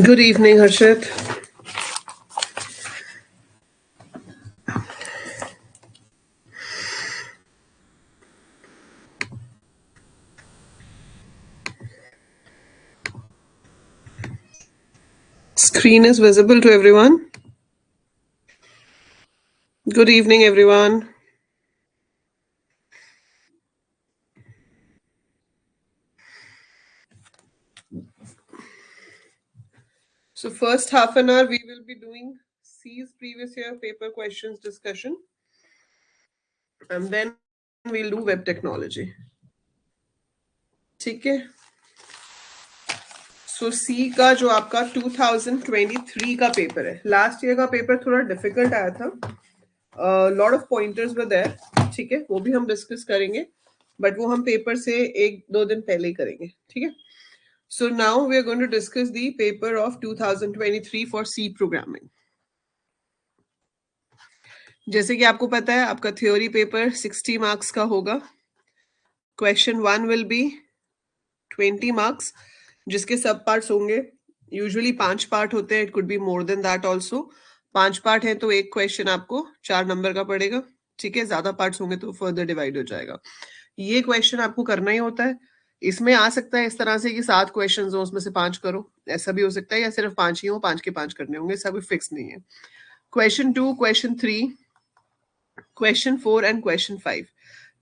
Good evening, Harshit. Screen is visible to everyone. Good evening, everyone. So first half an hour, we will be doing C's previous year paper questions discussion. And then we'll do web technology. ठीक है. सो सी का जो आपका 2023 का paper है, last year का paper थोड़ा difficult आया था. Lot of pointers were there. ठीक है, वो भी हम डिस्कस करेंगे, बट वो हम पेपर से 1-2 दिन पहले ही करेंगे. ठीक है. So now we are going to discuss the paper of 2023 for C programming. जैसे कि आपको पता है, आपका थ्योरी पेपर 60 मार्क्स का होगा. क्वेश्चन 1 विल बी 20 मार्क्स, जिसके सब पार्ट्स होंगे. यूजुअली 5 पार्ट होते हैं, it could be more than that also. 5 part है तो एक क्वेश्चन आपको 4 नंबर का पड़ेगा. ठीक है, ज्यादा पार्ट्स होंगे तो फर्दर डिवाइड हो जाएगा. ये क्वेश्चन आपको करना ही होता है. इसमें आ सकता है इस तरह से कि 7 क्वेश्चंस हो, उसमें से 5 करो, ऐसा भी हो सकता है, या सिर्फ 5 ही हो, 5 के 5 करने होंगे, ऐसा कोई फिक्स नहीं है. Question 2, question 3, question 4 and question 5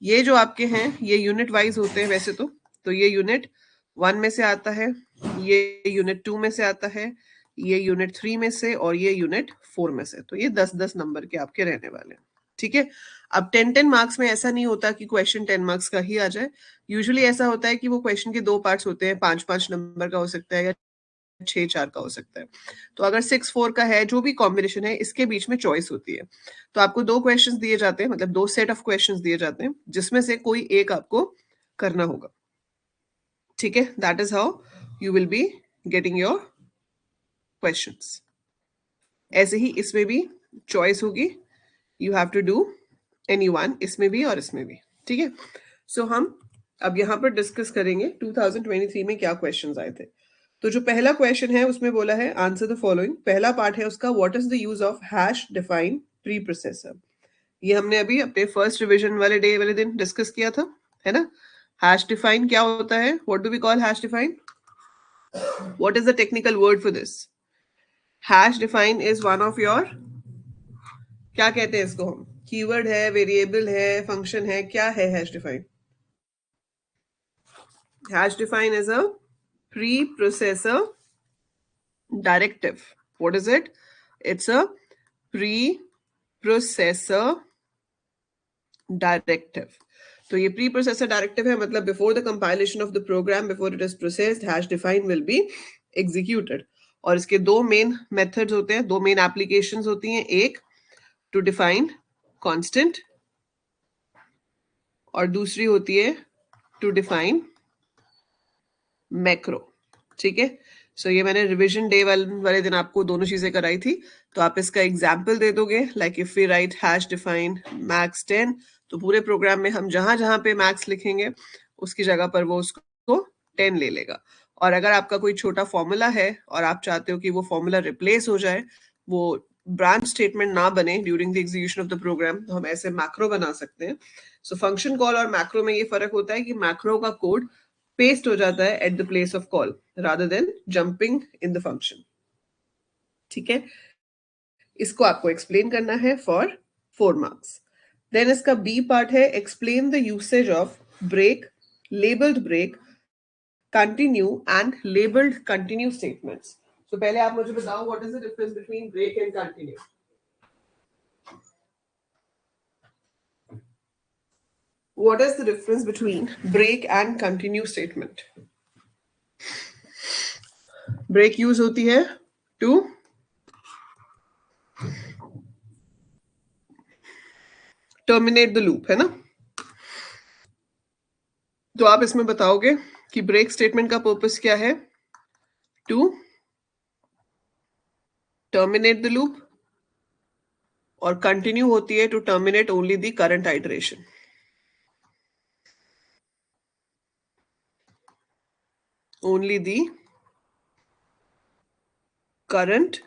ये जो आपके हैं ये यूनिट वाइज होते हैं वैसे तो ये यूनिट 1 में से आता है, ये यूनिट 2 में से आता है, ये यूनिट 3 में से, और ये यूनिट 4 में से. तो ये 10-10 नंबर के आपके रहने वाले हैं. ठीक है. अब 10-10 मार्क्स में ऐसा नहीं होता कि क्वेश्चन 10 मार्क्स का ही आ जाए. यूजुअली ऐसा होता है कि वो क्वेश्चन के 2 पार्ट्स होते हैं, 5-5 नंबर का हो सकता है या 6 4 का हो सकता है। तो अगर 6 4 का है, जो भी कॉम्बिनेशन है, इसके बीच में चॉइस होती है। तो आपको 2 क्वेश्चंस दिए जाते हैं, मतलब 2 सेट ऑफ क्वेश्चंस दिए जाते हैं, जिसमें से कोई एक आपको करना होगा। ठीक है, that is how you will be getting your questions. ऐसे ही इसमें भी चॉइस होगी, you have to do any one, इसमें भी और इसमें भी। ठीक है, सो हम अब यहाँ पर डिस्कस करेंगे 2023 में क्या क्वेश्चंस आए थे। तो जो पहला क्वेश्चन है उसमें बोला है आंसर द फॉलोइंग। पहला पार्ट है उसका, what is the use of hash define pre processor. ये हमने अभी अपने फर्स्ट रिविजन वाले डे वाले दिन डिस्कस किया था, है ना। हैश डिफाइन क्या होता है, what do we call hash define, what is the technical word for this. Hash define is one of your, क्या कहते हैं इसको हम, कीवर्ड है, वेरिएबल है, फंक्शन है, क्या है hash define. Hash define is a preprocessor directive. What is it? It's a preprocessor directive. तो ये preprocessor directive है, मतलब before the compilation of the program, before it is processed, hash define will be executed. और इसके दो main methods होते हैं, दो मेन एप्लीकेशंस होती हैं, एक टू डिफाइन कांस्टेंट और दूसरी होती है टू डिफाइन मैक्रो। ठीक है, सो ये मैंने रिवीजन डे वाले दिन आपको दोनों चीजें कराई थी। तो आप इसका एग्जाम्पल दे दोगे, like if we write hash define max 10, तो पूरे प्रोग्राम में हम जहां जहां पे मैक्स लिखेंगे उसकी जगह पर वो उसको 10 ले लेगा। और अगर आपका कोई छोटा फॉर्मूला है और आप चाहते हो कि वो फॉर्मूला रिप्लेस हो जाए, वो ब्रांच स्टेटमेंट ना बने during the execution of the program, तो हम ऐसे मैक्रो बना सकते हैं। सो फंक्शन कॉल और मैक्रो में ये फर्क होता है कि मैक्रो का कोड पेस्ट हो जाता है at the place of call rather than jumping in the function. ठीक है, इसको आपको एक्सप्लेन करना है फॉर 4 मार्क्स। देन इसका बी पार्ट है, explain the usage of break, labelled break, continue and labelled continue statements. तो पहले आप मुझे बताओ, what is the difference between break and continue. What is the difference between break and continue statement? Break use होती है to terminate the loop, है ना। तो आप इसमें बताओगे कि ब्रेक स्टेटमेंट का पर्पस क्या है, टू टर्मिनेट द लूप, और कंटिन्यू होती है to terminate only the current iteration. Only the current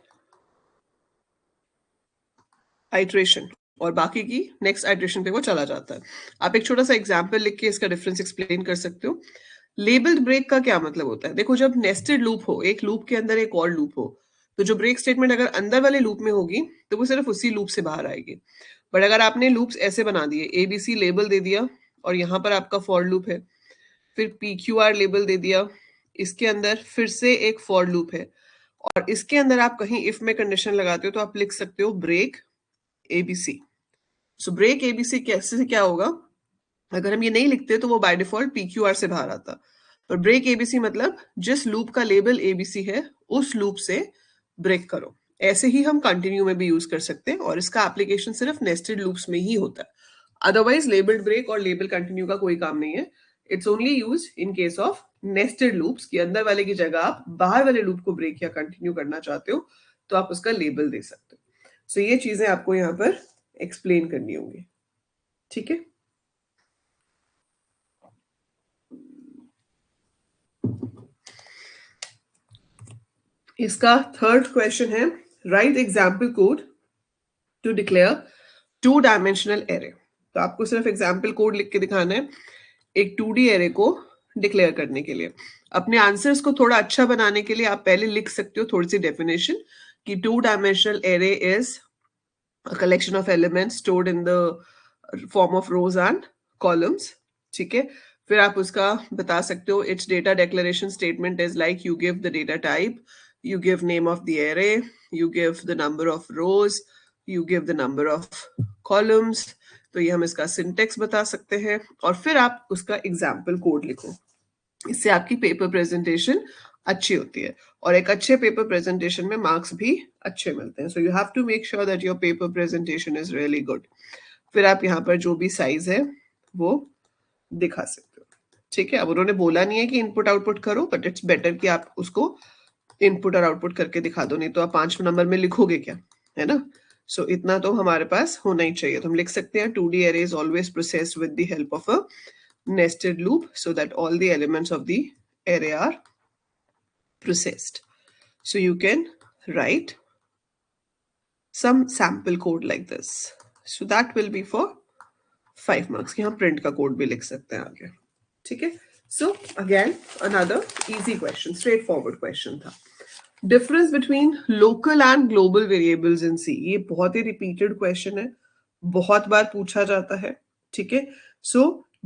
iteration, और बाकी की नेक्स्ट आइटरेशन पे वो चला जाता है। आप एक छोटा सा एग्जाम्पल लिख के इसका डिफरेंस एक्सप्लेन कर सकते हो। लेबल्ड ब्रेक का क्या मतलब होता है, देखो जब नेस्टेड लूप हो, एक लूप के अंदर एक और लूप हो, तो जो ब्रेक स्टेटमेंट अगर अंदर वाले लूप में होगी तो वो सिर्फ उसी लूप से बाहर आएगी। बट अगर आपने लूप्स ऐसे बना दिए, ABC लेबल दे दिया और यहाँ पर आपका फॉर लूप है, फिर PQR लेबल दे दिया, इसके अंदर फिर से एक फॉर लूप है, और इसके अंदर आप कहीं इफ में कंडीशन लगाते हो तो आप लिख सकते हो break ABC। So break ABC कैसे क्या होगा, अगर हम ये नहीं लिखते तो वो बाय डिफॉल्ट PQR से बाहर आता। पर ब्रेक ABC मतलब जिस लूप का लेबल ABC है उस लूप से ब्रेक करो। ऐसे ही हम कंटिन्यू में भी यूज कर सकते हैं, और इसका एप्लीकेशन सिर्फ नेस्टेड लूप्स में ही होता है। अदरवाइज लेबल्ड ब्रेक और लेबल कंटिन्यू का कोई काम नहीं है। It's only use in case of nested loops, की अंदर वाले की जगह आप बाहर वाले लूप को ब्रेक या कंटिन्यू करना चाहते हो तो आप उसका लेबल दे सकते हो। सो ये चीजें आपको यहाँ पर एक्सप्लेन करनी होंगी। ठीक है, इसका थर्ड क्वेश्चन है, write example code to declare 2 dimensional array. तो आपको सिर्फ एग्जाम्पल कोड लिख के दिखाना है एक 2D एरे को डिक्लेयर करने के लिए। अपने आंसर्स को थोड़ा अच्छा बनाने के लिए आप पहले लिख सकते हो थोड़ी सी डेफिनेशन कि 2 dimensional array is a collection of elements stored in the form of rose and columns. ठीक है, फिर आप उसका बता सकते हो, it's data declaration statement is like you give the data type, you give name of the array, you give the number of rows, you give the number of columns। तो ये हम इसका सिंटेक्स बता सकते हैं, और फिर आप उसका एग्जाम्पल कोड लिखो। इससे आपकी पेपर प्रेजेंटेशन अच्छी होती है, और एक अच्छे पेपर प्रेजेंटेशन में मार्क्स भी अच्छे मिलते हैं. So you have to make sure that your paper presentation is really good. फिर आप यहाँ पर जो भी साइज है वो दिखा सकते हो. ठीक है, अब उन्होंने बोला नहीं है कि इनपुट आउटपुट करो, बट इट्स बेटर कि आप उसको इनपुट और आउटपुट करके दिखा दो, नहीं तो आप 5 नंबर में लिखोगे क्या, है ना. सो इतना तो हमारे पास होना ही चाहिए. तो हम लिख सकते हैं 2D array is always processed with the help of a nested loop so that all the elements of the array are processed. So you can write some sample code like this. So that will be for 5 marks. यहाँ print का code भी लिख सकते हैं आगे. ठीक है. So again another easy question, straightforward question था. Difference between local and global variables in C. ये बहुत ही repeated question है, बहुत बार पूछा जाता है. ठीक है. So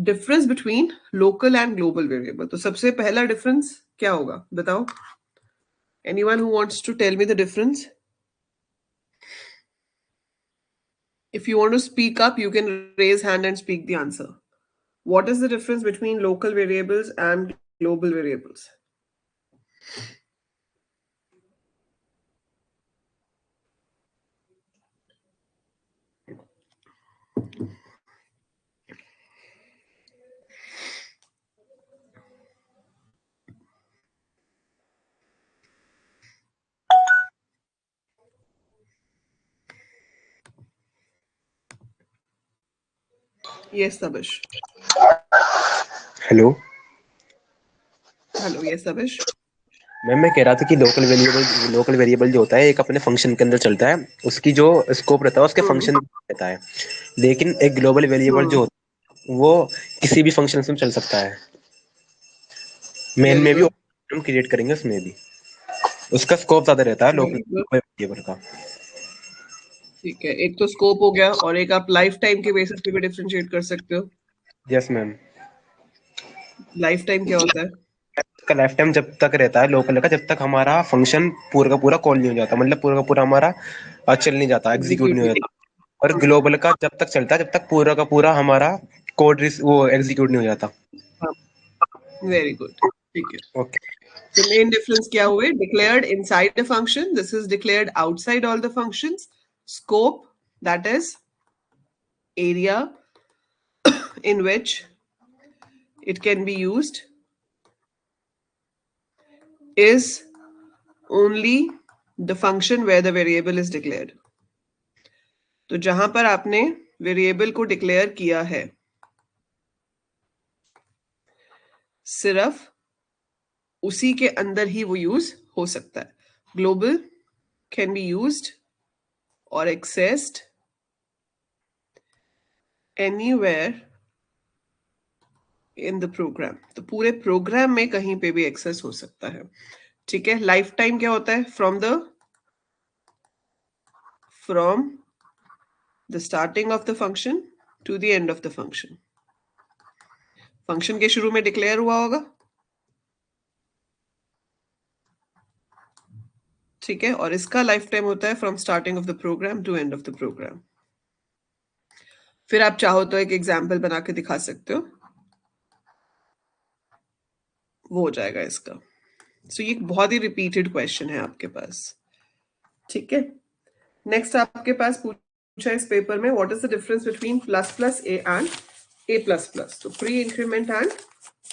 difference between local and global variable. तो सबसे पहला difference क्या होगा बताओ? Anyone who wants to tell me the difference? If you want to speak up, you can raise hand and speak the answer. What is the difference between local variables and global variables? Yes, Sabish. Hello Hello, yes, Sabish. Ma'am, मैं कह रहा था कि local variable जो होता है एक अपने फंक्शन के अंदर चलता है, उसकी जो स्कोप रहता है उसके फंक्शन में रहता है. लेकिन एक ग्लोबल वेरिएबल जो होता है वो किसी भी फंक्शन में चल सकता है. मेन Very में भी good. हम क्रिएट करेंगे, उसमें भी उसका स्कोप ज्यादा रहता है लोकल Very good. वेरिएबल का. ठीक है, एक तो स्कोप हो गया, और एक आप लाइफ टाइम के बेसिस पे भी डिफरेंशिएट कर सकते हो. Yes ma'am. लाइफ टाइम क्या होता है? का लाइफ टाइम जब तक रहता है लोकल का, जब तक हमारा फंक्शन पूरा का पूरा कॉल नहीं हो जाता, मतलब पूरा का पूरा हमारा चल नहीं जाता, एग्जीक्यूट नहीं हो जाता. और ग्लोबल का जब तक चलता है जब तक पूरा का पूरा हमारा कोड वो एग्जीक्यूट नहीं हो जाता. Very good. ठीक है. ओके. So main difference क्या हुए? Declared inside the function. This is declared outside all the functions. Scope, that is area in which it can be used, is only the function where the variable is declared. तो जहां पर आपने variable को declare किया है, सिर्फ उसी के अंदर ही वो यूज हो सकता है. ग्लोबल कैन बी यूज्ड और accessed anywhere in the program. तो पूरे प्रोग्राम में कहीं पे भी एक्सेस हो सकता है. ठीक है. लाइफ टाइम क्या होता है? From the starting of the function to the end of the function. Function के शुरू में डिक्लेयर हुआ होगा. ठीक है. और इसका लाइफ टाइम होता है from starting of the program to end of the program. फिर आप चाहो तो एक एग्जाम्पल बना के दिखा सकते हो, वो हो जाएगा इसका. सो ये बहुत ही रिपीटेड क्वेश्चन है आपके पास. ठीक है. नेक्स्ट आपके पास पूछा इस पेपर में, what is the difference between plus plus A and A plus plus. तो pre increment and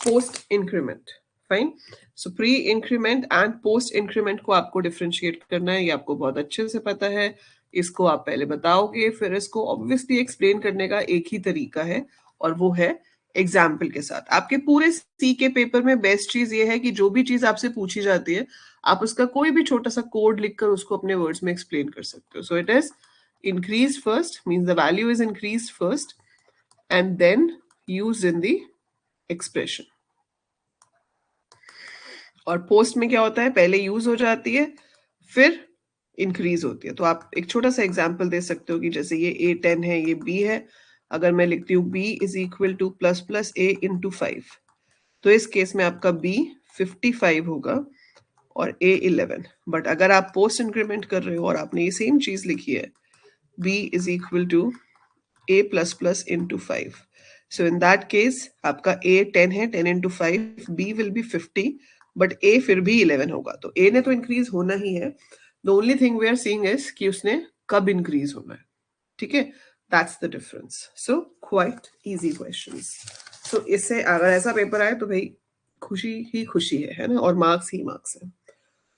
post increment. Fine. So pre increment and post increment को आपको डिफरेंशिएट करना है, ये आपको बहुत अच्छे से पता है. इसको आप पहले बताओगे, फिर इसको ऑब्वियसली एक्सप्लेन करने का एक ही तरीका है, और वो है एग्जाम्पल के साथ. आपके पूरे सी के पेपर में बेस्ट चीज ये है कि जो भी चीज आपसे पूछी जाती है, आप उसका कोई भी छोटा सा कोड लिखकर उसको अपने वर्ड्स में एक्सप्लेन कर सकते हो. So it is increased first, means the value is increased first and then used in the expression. और पोस्ट में क्या होता है? पहले यूज हो जाती है फिर इंक्रीज होती है. तो आप एक छोटा सा एग्जांपल दे सकते हो कि जैसे ये A10 है, ये B है. अगर मैं लिखती हूँ B is equal two plus plus A into 5, तो इस केस में आपका B 55 होगा और A 11. बट अगर आप पोस्ट इंक्रीमेंट कर रहे हो और आपने ये सेम चीज लिखी है, B is equal to A plus plus into 5. So in that case, आपका A 10 है, 10 into 5, B will be 50, but ए फिर भी 11 होगा, तो ए ने तो इंक्रीज होना ही है. The only thing we are seeing is कि उसने कब इंक्रीज होना है. ठीक है, that's the difference. So quite easy questions. So इससे अगर ऐसा पेपर आए तो भाई खुशी ही खुशी है ना, और मार्क्स ही मार्क्स है.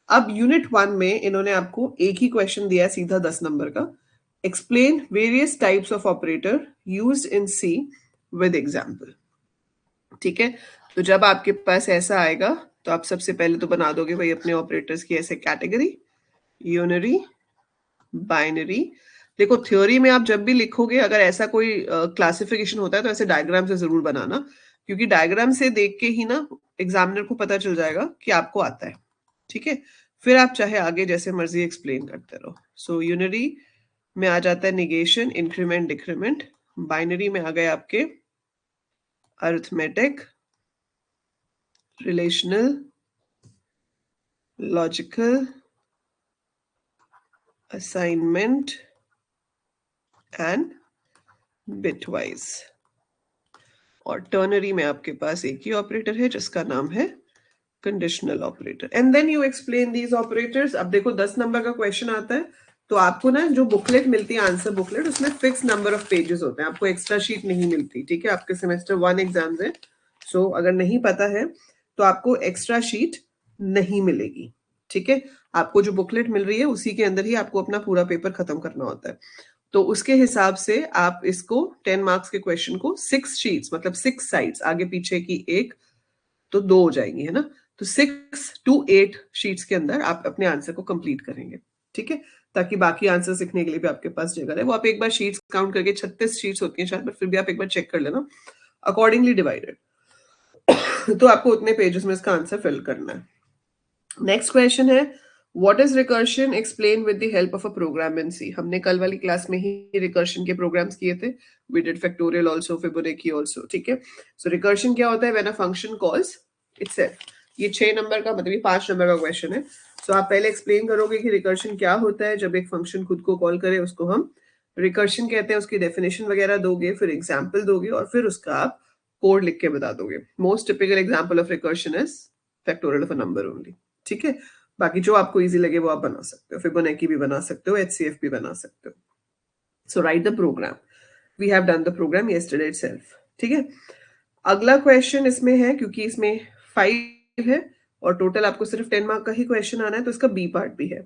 अब यूनिट 1 में इन्होंने आपको एक ही क्वेश्चन दिया है सीधा 10 नंबर का. Explain various types of operator used in C with example. ठीक है, तो जब आपके पास ऐसा आएगा तो आप सबसे पहले तो बना दोगे भाई अपने ऑपरेटर्स की ऐसे कैटेगरी, यूनरी, बाइनरी. देखो थ्योरी में आप जब भी लिखोगे अगर ऐसा कोई क्लासिफिकेशन होता है तो ऐसे डायग्राम से जरूर बनाना, क्योंकि डायग्राम से देख के ही ना एग्जामिनर को पता चल जाएगा कि आपको आता है. ठीक है, फिर आप चाहे आगे जैसे मर्जी एक्सप्लेन करते रहो. सो यूनरी में आ जाता है निगेशन, इंक्रीमेंट, डिक्रीमेंट. बाइनरी में आ गए आपके arithmetic, relational, logical, assignment and bitwise. और टर्नरी में आपके पास एक ही ऑपरेटर है जिसका नाम है conditional operator. And then you explain these operators. अब देखो 10 नंबर का क्वेश्चन आता है तो आपको ना जो बुकलेट मिलती है, आंसर बुकलेट, उसमें फिक्स नंबर ऑफ पेजेस होते हैं, आपको एक्स्ट्रा शीट नहीं मिलती. ठीक है, आपके सेमेस्टर 1 एग्जाम्स है. सो अगर नहीं पता है तो आपको एक्स्ट्रा शीट नहीं मिलेगी. ठीक है, आपको जो बुकलेट मिल रही है उसी के अंदर ही आपको अपना पूरा पेपर खत्म करना होता है. तो उसके हिसाब से आप इसको 10 मार्क्स के क्वेश्चन को 6 शीट्स मतलब 6 साइड्स, आगे पीछे की एक तो 2 हो जाएंगी, है ना. तो 6 to 8 शीट्स के अंदर आप अपने आंसर को कंप्लीट करेंगे. ठीक है, ताकि बाकी आंसर सीखने के लिए भी आपके पास जगह है. वो आप एक बार शीट्स काउंट करके 36 शीट्स होती हैं शायद, बट फिर भी आप एक बार चेक कर लेना, अकॉर्डिंगली डिवाइडेड. तो आपको उतने पेजेस में इसका आंसर फिल करना है. नेक्स्ट क्वेश्चन है what is recursion, explain with the help of a program in C. हमने कल वाली क्लास में ही रिकर्शन के प्रोग्राम्स किए थे. We did factorial also, Fibonacci also. ठीक है, सो रिकर्शन क्या होता है? When a function calls itself. ये 6 नंबर का मतलब ये 5 नंबर का क्वेश्चन है. सो आप पहले एक्सप्लेन करोगे कि रिकर्शन क्या होता है. जब एक फंक्शन खुद को कॉल करे उसको हम रिकर्शन कहते हैं. उसकी डेफिनेशन वगैरह दोगे, फिर एग्जाम्पल दोगे और फिर उसका आप कोड लिख के बता दोगे. Most typical example of recursion is factorial of a number only. ठीक है, बाकी जो आपको इजी लगे वो आप बना सकते हो. फिबोनाची भी बना सकते हो, HCF भी बना सकते हो. So write the program. We have done the program yesterday itself. ठीक है, अगला क्वेश्चन इसमें है क्योंकि इसमें 5 है और टोटल आपको सिर्फ 10 मार्क का ही क्वेश्चन आना है, तो इसका बी पार्ट भी है.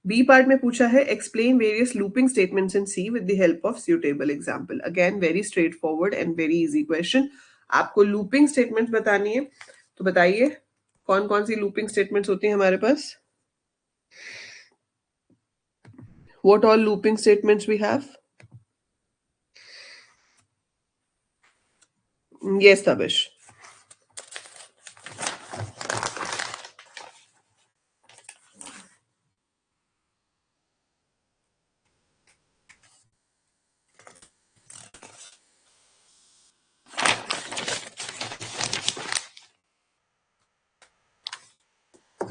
बी पार्ट में पूछा है explain various looping statements in C with the help of suitable example. Again very straightforward and very easy question. आपको लूपिंग स्टेटमेंट्स बतानी है, तो बताइए कौन कौन सी लूपिंग स्टेटमेंट्स होती हैं हमारे पास. What all looping statements we have? Yes, Tabish.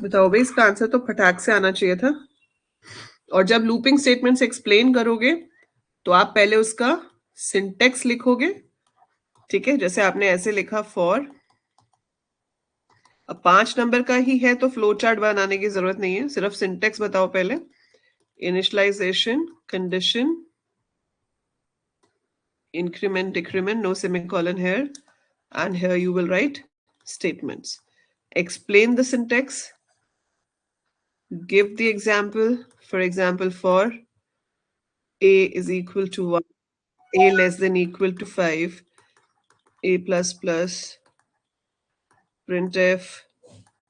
बताओ भाई, इसका आंसर तो फटाक से आना चाहिए था. और जब लूपिंग स्टेटमेंट्स एक्सप्लेन करोगे तो आप पहले उसका सिंटेक्स लिखोगे. ठीक है, जैसे आपने ऐसे लिखा फॉर. अब 5 नंबर का ही है तो फ्लो चार्ट बनाने की जरूरत नहीं है, सिर्फ सिंटेक्स बताओ पहले. Initialization, condition, increment, decrement, no semicolon here, and here you will write statements. Explain the syntax, give the example. For example, for a is equal to 1, a less than equal to 5, a plus plus, printf,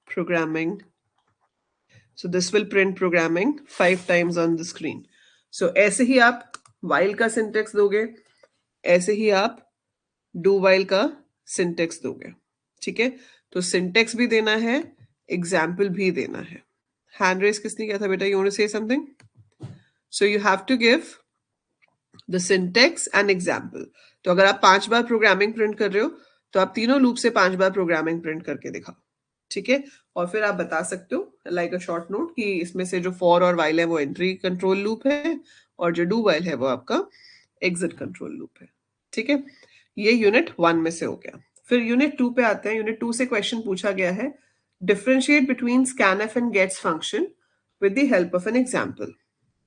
programming. So this will print programming 5 times on the screen. So ऐसे ही आप while का syntax दोगे, ऐसे ही आप do while का syntax दोगे. ठीक है, तो syntax भी देना है, example भी देना है. Hand raise किसने किया था बेटा? You want to say something? So you have to give the syntax and example. तो अगर आप 5 बार प्रोग्रामिंग प्रिंट कर रहे हो तो आप तीनों लूप से 5 बार प्रोग्रामिंग प्रिंट करके दिखाओ. ठीक है, और फिर आप बता सकते हो लाइक अ शॉर्ट नोट कि इसमें से जो फॉर और वाइल है वो एंट्री कंट्रोल लूप है और जो डू वाइल है वो आपका एग्जिट कंट्रोल लूप है. ठीक है, ये यूनिट 1 में से हो गया. फिर यूनिट 2 पे आते हैं. यूनिट 2 से क्वेश्चन पूछा गया है differentiate between scanf and gets function with the help of an example.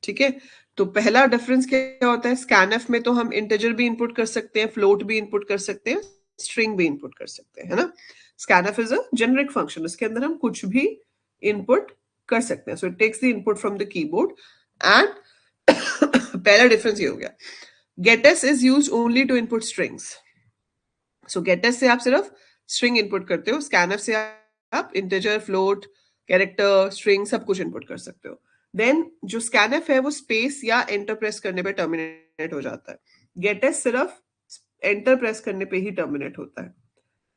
ठीक है, तो पहला डिफरेंस क्या होता है, scanf में तो हम इंटीजर भी इनपुट कर सकते हैं, फ्लोट भी इनपुट कर सकते हैं, स्ट्रिंग भी इनपुट कर सकते हैं, है ना। scanf is a generic function, उसके अंदर हम कुछ भी इनपुट कर सकते हैं। So it takes the input from the keyboard and पहला डिफरेंस ये हो गया। Gets is used only to input strings. So gets से आप सिर्फ स्ट्रिंग इनपुट करते हो, scanf से आप इंटीजर, फ्लोट, कैरेक्टर, स्ट्रिंग सब कुछ इनपुट कर सकते हो। देन जो scanf है वो स्पेस या एंटर प्रेस करने पे टर्मिनेट हो जाता है, गेटस सिर्फ एंटर प्रेस करने पे ही टर्मिनेट होता है।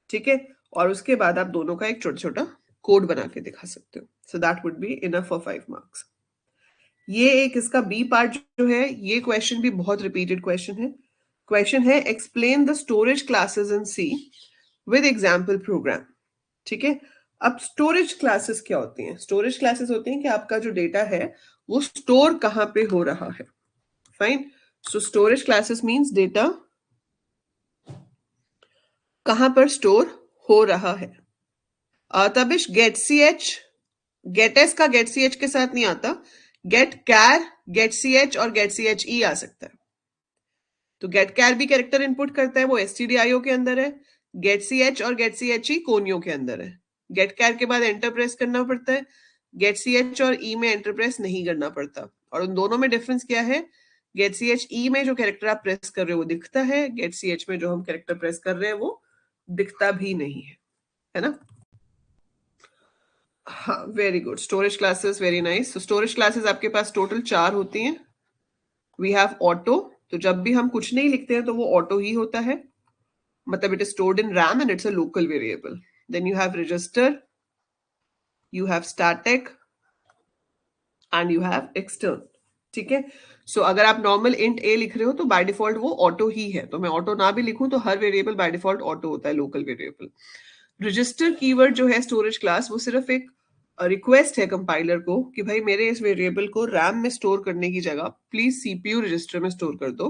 ठीक है, और उसके बाद आप दोनों का एक छोटा छोटा कोड बना के दिखा सकते हो। So that would be enough for 5 marks. ये एक इसका बी पार्ट जो है, ये क्वेश्चन भी बहुत रिपीटेड क्वेश्चन है। क्वेश्चन है explain the storage classes in C with example program. ठीक है, अब स्टोरेज क्लासेस क्या होती हैं? स्टोरेज क्लासेस होती हैं कि आपका जो डेटा है वो स्टोर कहां पे हो रहा है। Fine, so storage classes means data कहां पर स्टोर हो रहा है। तबिश get C H, get S का गेट सी एच के साथ नहीं आता, get char, get C H और गेट सी एच ई आ सकता है। तो गेट कैर भी कैरेक्टर इनपुट करता है, वो stdio के अंदर है। गेट सी एच और get C H E conio के अंदर है। गेट कैर के बाद एंटर प्रेस करना पड़ता है, गेट सी एच और ई में एंटर प्रेस नहीं करना पड़ता। और उन दोनों में डिफरेंस क्या है, गेट सी एच ई में जो कैरेक्टर आप प्रेस कर रहे हो वो दिखता है, गेट सी एच में जो हम कैरेक्टर प्रेस कर रहे हैं वो दिखता भी नहीं है ना। हाँ, very good, storage classes, very nice. तो स्टोरेज क्लासेस आपके पास टोटल 4 होती हैं। वी हैव ऑटो, तो जब भी हम कुछ नहीं लिखते हैं तो वो ऑटो ही होता है, मतलब it is stored in RAM and it's a local variable. Then you have register, you have static and you have extern. ठीक है, सो अगर आप नॉर्मल इंट ए लिख रहे हो तो बाय डिफॉल्ट वो ऑटो ही है, तो मैं ऑटो ना भी लिखूं तो हर वेरिएबल बाय डिफॉल्ट ऑटो होता है, लोकल वेरिएबल। रजिस्टर कीवर्ड जो है स्टोरेज क्लास, वो सिर्फ एक रिक्वेस्ट है कंपाइलर को कि भाई मेरे इस वेरिएबल को रैम में स्टोर करने की जगह प्लीज सीपीयू रजिस्टर में स्टोर कर दो,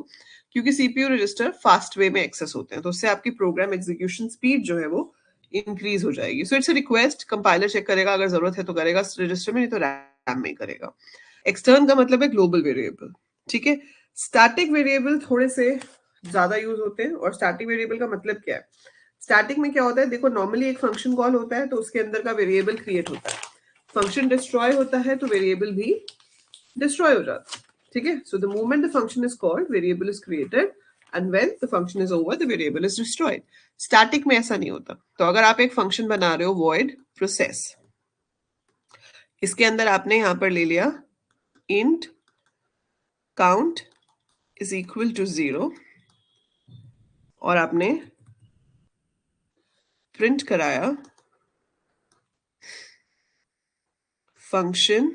क्योंकि सीपीयू रजिस्टर फास्ट वे में एक्सेस होते हैं, तो उससे आपकी प्रोग्राम एग्जीक्यूशन स्पीड जो है वो इंक्रीज हो जाएगी। So it's a request, compiler check करेगा, अगर जरूरत है तो करेगा रजिस्टर में, नहीं तो रैम में करेगा। एक्सटर्न का मतलब है ग्लोबल वेरिएबल। ठीक है, स्टैटिक वेरिएबल थोड़े से ज्यादा यूज होते हैं। और स्टैटिक वेरिएबल का मतलब क्या है, स्टैटिक में क्या होता है, देखो नॉर्मली एक फंक्शन कॉल होता है तो उसके अंदर का वेरिएबल क्रिएट होता है, फंक्शन डिस्ट्रॉय होता है तो वेरिएबल भी डिस्ट्रॉय हो जाता है। ठीक है, so the moment the function is called, variable is created and when the function is over the variable is destroyed. Static में ऐसा नहीं होता। तो अगर आप एक फंक्शन बना रहे हो वॉइड प्रोसेस, इसके अंदर आपने यहां पर ले लिया int count is equal to 0 और आपने प्रिंट कराया function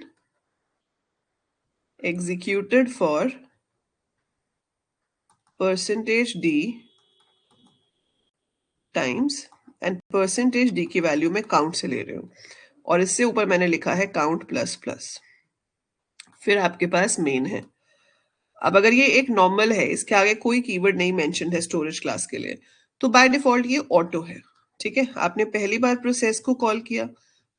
executed for %d times and %d की वैल्यू में काउंट से ले रहे हो, और इससे ऊपर मैंने लिखा है काउंट प्लस प्लस, फिर आपके पास मेन है। अब अगर ये एक नॉर्मल है, इसके आगे कोई कीवर्ड नहीं मेंशन है स्टोरेज क्लास के लिए, तो बाय डिफॉल्ट ये ऑटो है। ठीक है, आपने पहली बार प्रोसेस को कॉल किया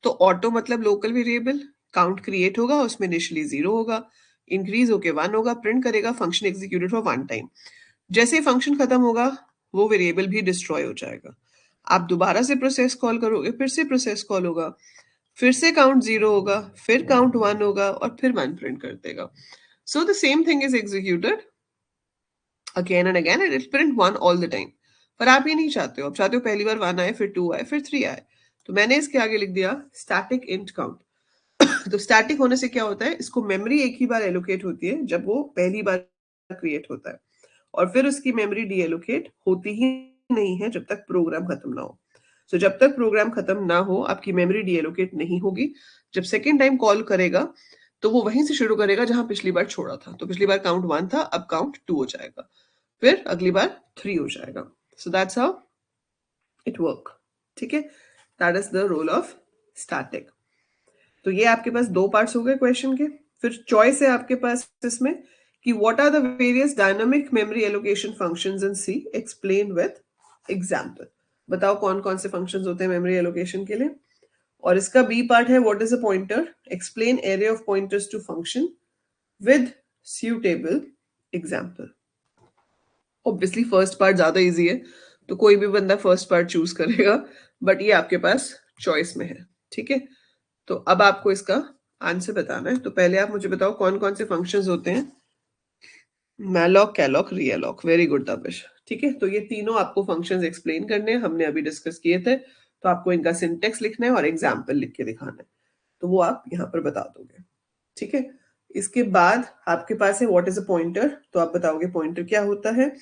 तो ऑटो मतलब लोकल वेरिएबल, काउंट क्रिएट होगा, उसमें इनिशियली 0 होगा, इंक्रीज होके 1 होगा, प्रिंट करेगा फंक्शन एग्जीक्यूटेड फॉर 1 टाइम। जैसे ही फंक्शन खत्म होगा वो वेरिएबल भी डिस्ट्रॉय हो जाएगा। आप दोबारा से प्रोसेस कॉल करोगे, फिर से प्रोसेस कॉल होगा, फिर से काउंट 0 होगा, फिर काउंट 1 होगा और फिर 1 प्रिंट कर देगा। So the same thing is executed again and again and it'll print 1 all the time. पर आप ये नहीं चाहते हो, आप चाहते हो पहली बार 1 आए, फिर 2 आए, फिर 3 आए। तो मैंने इसके आगे लिख दिया static int count। तो static होने से क्या होता है, इसको मेमोरी एक ही बार एलोकेट होती है जब वो पहली बार क्रिएट होता है, और फिर उसकी मेमोरी डी एलोकेट होती ही नहीं है जब तक प्रोग्राम खत्म ना हो। So जब तक प्रोग्राम खत्म ना हो आपकी मेमोरी डी एलोकेट नहीं होगी। जब सेकेंड टाइम कॉल करेगा तो वो वहीं से शुरू करेगा जहां पिछली बार छोड़ा था। तो पिछली बार काउंट 1 था, अब काउंट 2 हो जाएगा, फिर अगली बार 3 हो जाएगा। So that's how it work. ठीक है, that is the role of static. तो ये आपके पास 2 पार्ट्स हो गए क्वेश्चन के। फिर चॉइस है आपके पास इसमें कि what are the various dynamic memory allocation functions in C, explain with example. बताओ कौन कौन से फंक्शंस होते हैं मेमोरी एलोकेशन के लिए। और इसका बी पार्ट है what is a pointer, explain array of pointers to function with suitable example. Obviously first part ज्यादा इजी है, तो कोई भी बंदा फर्स्ट पार्ट चूज करेगा, बट ये आपके पास चॉइस में है। ठीक है, तो अब आपको इसका आंसर बताना है। तो पहले आप मुझे बताओ कौन कौन से फंक्शंस होते हैं। Malloc, calloc, realloc. Very good Tapish. ठीक है, तो ये तीनों आपको फंक्शंस एक्सप्लेन करने हैं, हमने अभी डिस्कस किए थे। तो आपको इनका सिंटेक्स लिखना है और एग्जाम्पल लिख के दिखाना है, तो वो आप यहाँ पर बता दोगे। ठीक है, इसके बाद आपके पास है व्हाट इज अ पॉइंटर, तो आप बताओगे पॉइंटर क्या होता है।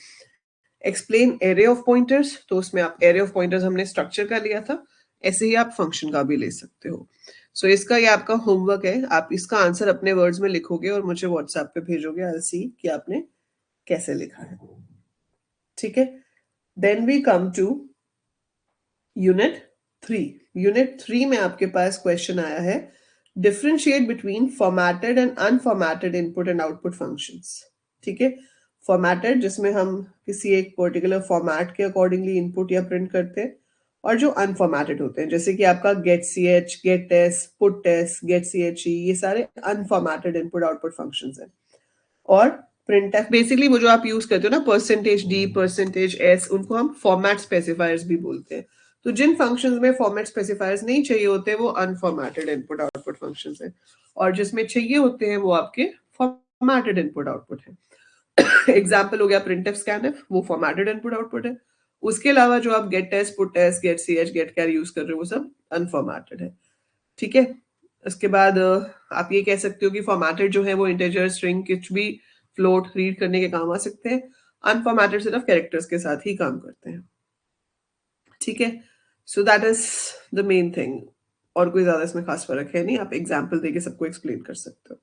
एक्सप्लेन एरे ऑफ पॉइंटर्स, तो उसमें आप एरे ऑफ पॉइंटर्स हमने स्ट्रक्चर का लिया था, ऐसे ही आप फंक्शन का भी ले सकते हो। सो इसका ये आपका होमवर्क है, आप इसका आंसर अपने वर्ड्स में लिखोगे और मुझे व्हाट्सएप पे भेजोगे, आई विल सी कि आपने कैसे लिखा है। ठीक है, then we come to unit 3। Unit 3 में आपके पास क्वेश्चन आया है, differentiate between formatted and unformatted input and output functions. ठीक है, फॉर्मेटेड जिसमें हम किसी एक पर्टिकुलर फॉर्मेट के अकॉर्डिंगली इनपुट या प्रिंट करते हैं, और जो अनफॉर्मेटेड होते हैं जैसे कि आपका get C H, get test, put test, get C H, ये सारे अनफॉर्मेटेड इनपुट आउटपुट फंक्शंस हैं। और प्रिंटफ बेसिकली वो जो आप यूज करते हो ना, परसेंटेज डी, परसेंटेज एस, उनको हम फॉर्मेट स्पेसिफायर्स भी बोलते हैं। तो जिन फंक्शंस में फॉर्मेट स्पेसिफायर्स नहीं चाहिए होते वो अनफॉर्मेटेड इनपुट आउटपुट फंक्शंस हैं, और जिसमें चाहिए होते हैं वो आपके फॉर्मेटेड इनपुट आउटपुट है। एग्जाम्पल हो गया प्रिंटफ, स्कैनफ, वो फॉर्मेटेड इनपुट आउटपुट है। उसके अलावा जो आप get test, put test, get C H, get char use कर रहे हो वो सब अनफॉर्मेटेड है। ठीक है, उसके बाद आप ये कह सकते हो कि फॉर्मेटेड जो है वो इंटीजर, स्ट्रिंग, कुछ भी फ्लोट रीड करने के काम आ सकते हैं। अनफॉर्मेटेड सिर्फ कैरेक्टर्स के साथ ही काम करते हैं। ठीक है, so that is the main thing, और कोई ज्यादा इसमें खास फर्क है नहीं, आप एग्जाम्पल देके सबको एक्सप्लेन कर सकते हो।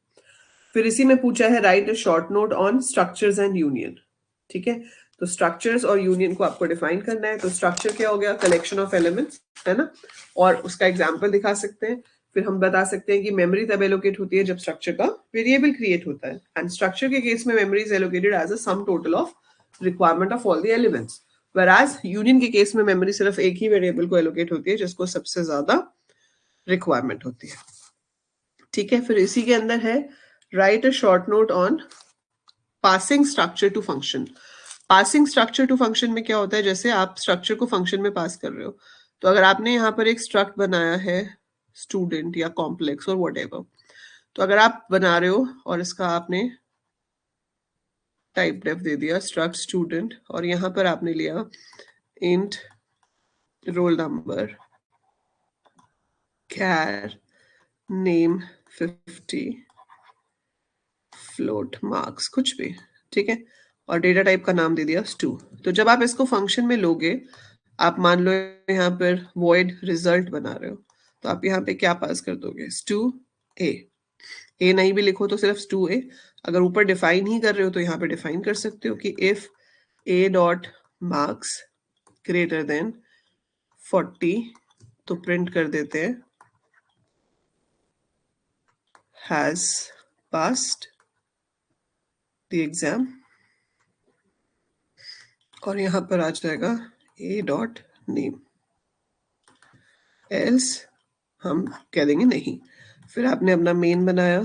फिर इसी में पूछा है write a short note on structures and union. ठीक है, तो स्ट्रक्चर्स और यूनियन को आपको डिफाइन करना है। तो स्ट्रक्चर क्या हो गया, कलेक्शन ऑफ एलिमेंट्स, है ना, और उसका एग्जाम्पल दिखा सकते हैं। फिर हम बता सकते हैं कि मेमोरी तब एलोकेट होती है जब स्ट्रक्चर का वेरिएबल क्रिएट होता है, एंड स्ट्रक्चर के केस में memory is allocated as a sum total of requirement of all the elements, whereas union के केस में मेमोरी सिर्फ एक ही वेरिएबल को एलोकेट होती है जिसको सबसे ज्यादा रिक्वायरमेंट होती है। ठीक है, फिर इसी के अंदर है write a short note on passing structure to function. Passing structure to function में क्या होता है, जैसे आप स्ट्रक्चर को फंक्शन में पास कर रहे हो, तो अगर आपने यहाँ पर एक स्ट्रक्ट बनाया है स्टूडेंट या कॉम्प्लेक्स और व्हाटएवर, तो अगर आप बना रहे हो और इसका आपने टाइप डेफ दे दिया स्ट्रक्ट स्टूडेंट, और यहाँ पर आपने लिया इंट रोल नंबर, कैर नेम 50, फ्लोट मार्क्स, कुछ भी, ठीक है, और डेटा टाइप का नाम दे दिया स्टू। तो जब आप इसको फंक्शन में लोगे, आप मान लो यहाँ पर वॉइड रिजल्ट बना रहे हो, तो आप यहाँ पे क्या पास कर दोगे, स्टू ए। ए नहीं भी लिखो तो सिर्फ स्टू ए, अगर ऊपर डिफाइन ही कर रहे हो तो यहाँ पे डिफाइन कर सकते हो कि if A dot marks greater than 40, तो प्रिंट कर देते हैं हैज पास्ड द एग्जाम, और यहां पर आ जाएगा ए डॉट नेम, एल्स हम कह देंगे नहीं। फिर आपने अपना मेन बनाया,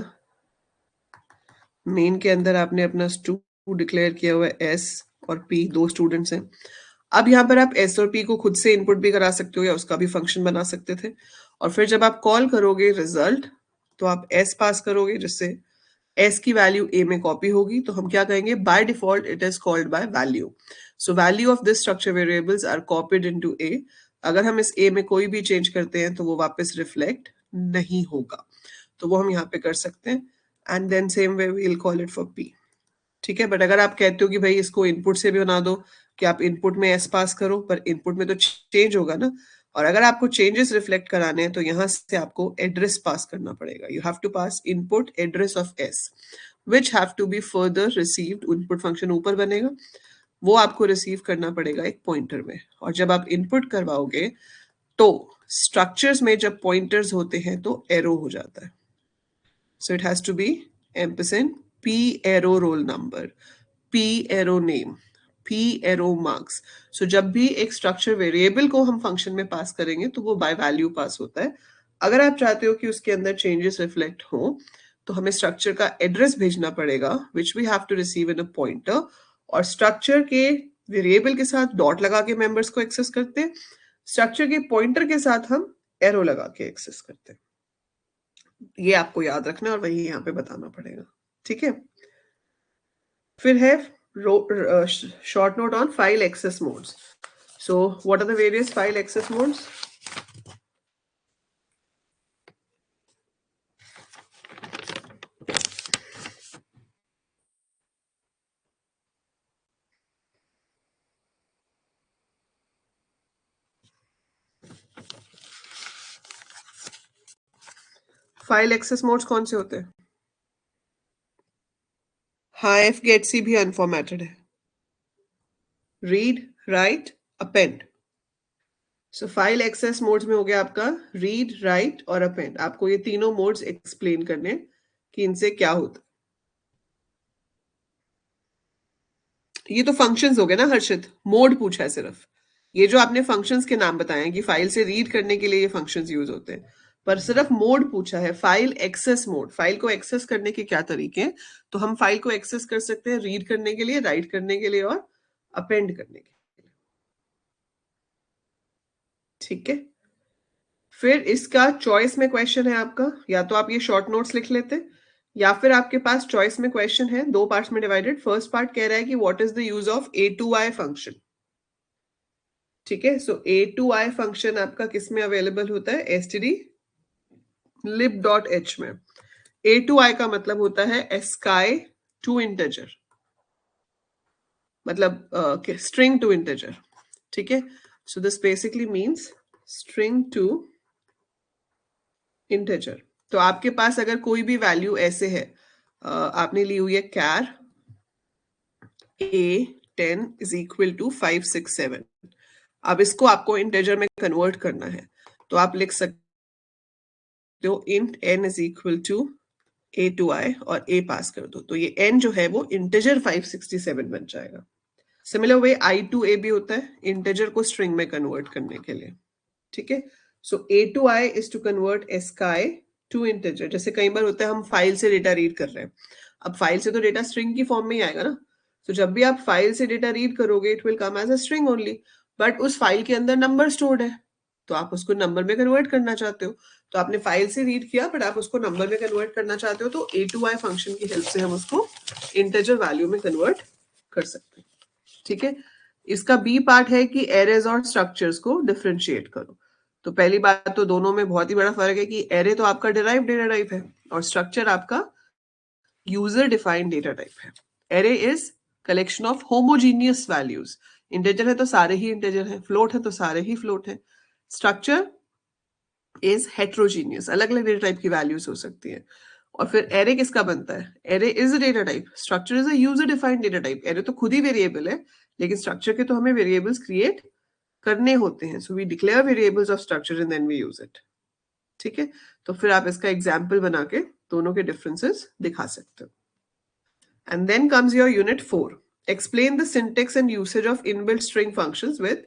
मेन के अंदर आपने अपना स्टू डिक्लेयर किया हुआ है, एस और पी दो स्टूडेंट्स हैं। अब यहाँ पर आप एस और पी को खुद से इनपुट भी करा सकते हो या उसका भी फंक्शन बना सकते थे, और फिर जब आप कॉल करोगे रिजल्ट, तो आप एस पास करोगे जिससे एस की वैल्यू ए में कॉपी होगी, तो हम क्या कहेंगे, by default it is called by value, so value of this structure variables are copied into A. अगर हम इस ए में कोई भी चेंज करते हैं तो वो वापस रिफ्लेक्ट नहीं होगा, तो वो हम यहाँ पे कर सकते हैं, and then same way we will call it for P. ठीक है, बट अगर आप कहते हो कि भाई इसको इनपुट से भी बना दो कि आप इनपुट में एस पास करो, पर इनपुट में तो चेंज होगा ना, और अगर आपको चेंजेस रिफ्लेक्ट कराने हैं तो यहां से आपको एड्रेस पास करना पड़ेगा, you have to pass input address of S which have to be further received. Input function ऊपर बनेगा, वो आपको रिसीव करना पड़ेगा एक पॉइंटर में, और जब आप इनपुट करवाओगे तो स्ट्रक्चर्स में जब पॉइंटर्स होते हैं तो एरो हो जाता है, so it has to be ampersand P arrow roll number, P arrow name, P arrow marks। सो जब भी एक स्ट्रक्चर वेरिएबल को हम फंक्शन में पास करेंगे तो वो बाय वैल्यू पास होता है, अगर आप चाहते हो कि उसके अंदर चेंजेस रिफ्लेक्ट हो तो हमें स्ट्रक्चर का एड्रेस भेजना पड़ेगा which we have to receive in a pointer, और स्ट्रक्चर के वेरिएबल के साथ डॉट लगा के मेंबर्स को एक्सेस करते हैं, स्ट्रक्चर के पॉइंटर के साथ हम एरो लगा के एक्सेस करते हैं। ये आपको याद रखना और वही यहाँ पे बताना पड़ेगा, ठीक है। फिर है short note on file access modes. So what are the various file access modes? File access modes कौन से होते हैं? हाइफ गेट सी भी अनफॉर्मेटेड है, रीड राइट अपेंड। सो फाइल एक्सेस मोड्स में हो गया आपका रीड राइट और अपेंड। आपको ये तीनों मोड्स एक्सप्लेन करने कि इनसे क्या होता है। ये तो फंक्शंस हो गए ना हर्षित, मोड पूछा है सिर्फ। ये जो आपने फंक्शंस के नाम बताए हैं कि फाइल से रीड करने के लिए ये फंक्शंस यूज होते हैं, पर सिर्फ मोड पूछा है, फाइल एक्सेस मोड। फाइल को एक्सेस करने के क्या तरीके हैं? तो हम फाइल को एक्सेस कर सकते हैं रीड करने के लिए, राइट करने के लिए और अपेंड करने के लिए, ठीक है। फिर इसका चॉइस में क्वेश्चन है आपका, या तो आप ये शॉर्ट नोट्स लिख लेते या फिर आपके पास चॉइस में क्वेश्चन है, दो पार्ट्स में डिवाइडेड। फर्स्ट पार्ट कह रहा है कि what is the use of A2I function, ठीक है। सो A2I फंक्शन आपका किस में अवेलेबल होता है? std lib.h में। A2I का मतलब होता है ASCII टू इंटीजर, मतलब स्ट्रिंग टू इंटीजर, ठीक है। So this basically means string to integer. तो आपके पास अगर कोई भी वैल्यू ऐसे है, आपने ली हुई है कैर A10 इज इक्वल टू 567, अब इसको आपको इंटीजर में कन्वर्ट करना है, तो आप लिख सकते हो int n is equal to A2I और A पास कर दो, तो ये n जो है वो इंटीजर 567 बन जाएगा। सिमिलर वे I2A भी होता है इंटीजर को स्ट्रिंग में कन्वर्ट करने के लिए, ठीक है। So A2I is to convert ASCII to integer. जैसे कई बार होता है हम फाइल से डेटा रीड कर रहे हैं, अब फाइल से तो डेटा स्ट्रिंग की फॉर्म में ही आएगा ना, तो जब भी आप फाइल से डेटा रीड करोगे it will come as a string only, but उस फाइल के अंदर नंबर स्टोर्ड है, तो आप उसको नंबर में कन्वर्ट करना चाहते हो, तो आपने फाइल से रीड किया बट आप उसको नंबर में कन्वर्ट करना चाहते हो, तो A2I फंक्शन की हेल्प से हम उसको इंटीजर वैल्यू में कन्वर्ट कर सकते हैं, ठीक है। इसका बी पार्ट है कि एरेज और स्ट्रक्चर्स को डिफरेंशिएट करो। तो पहली बात तो दोनों में बहुत ही बड़ा फर्क है कि एरे तो आपका डिराइव डेटा टाइप है और स्ट्रक्चर आपका यूजर डिफाइंड डेटा टाइप है। Array is collection of homogeneous values, integer है तो सारे ही इंटीजर हैं, फ्लोट है तो सारे ही फ्लोट हैं। स्ट्रक्चर इज हेट्रोजीनियस, अलग अलग डेटा टाइप की वैल्यूज हो सकती है। और फिर एरे किसका बनता है? Array is a data type, structure is a user defined data type. Array तो खुद ही वेरिएबल है, लेकिन स्ट्रक्चर के तो हमें वेरिएबल्स क्रिएट करने होते हैं, so we declare variables of structure and then we use it, ठीक है। तो फिर आप इसका एग्जाम्पल बना के दोनों के डिफरेंसेस दिखा सकते हो। And then comes your unit 4, explain the syntax and usage of inbuilt string functions with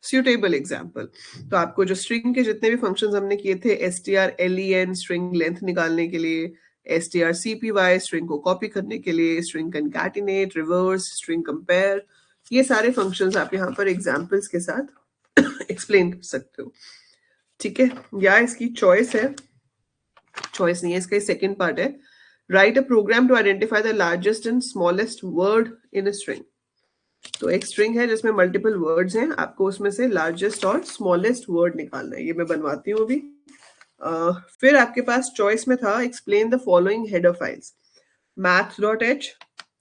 suitable example. तो आपको जो स्ट्रिंग के जितने भी फंक्शंस हमने किए थे, strlen स्ट्रिंग लेंथ निकालने के लिए, strcpy स्ट्रिंग को कॉपी करने के लिए, string concatenate, reverse, string compare, ये सारे फंक्शंस आप यहाँ पर एग्जाम्पल्स के साथ एक्सप्लेन कर सकते हो, ठीक है। या इसकी चॉइस है, चॉइस नहीं है, इसका सेकेंड पार्ट है, write a program to identify the largest and smallest word in a string. तो एक स्ट्रिंग है जिसमें मल्टीपल वर्ड्स हैं, आपको उसमें से लार्जेस्ट और स्मॉलेस्ट वर्ड निकालना है। ये मैं बनवाती हूँ अभी। फिर आपके पास चॉइस में था explain the following header files, math.h,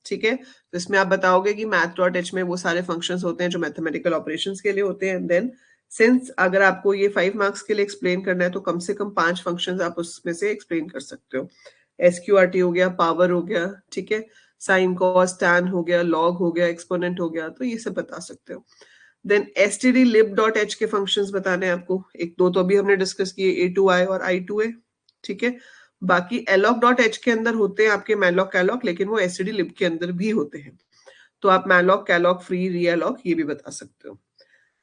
ठीक है। तो इसमें आप बताओगे कि math.h में वो सारे फंक्शंस होते हैं जो मैथमेटिकल ऑपरेशंस के लिए होते हैं। देन सिंस अगर आपको ये 5 मार्क्स के लिए एक्सप्लेन करना है तो कम से कम 5 फंक्शंस आप उसमें से एक्सप्लेन कर सकते हो। SQRT हो गया, पावर हो गया, ठीक है, साइन कॉस टैन हो गया, लॉग हो गया, एक्सपोनेंट हो गया, तो ये सब बता सकते हो। देन std lib.h के फंक्शंस बताने हैं आपको, एक दो तो अभी हमने डिस्कस किए, A2I और I2A, ठीक है। बाकी alloc.h के अंदर होते हैं आपके malloc calloc, लेकिन वो std lib के अंदर भी होते हैं, तो आप malloc calloc free realloc ये भी बता सकते हो।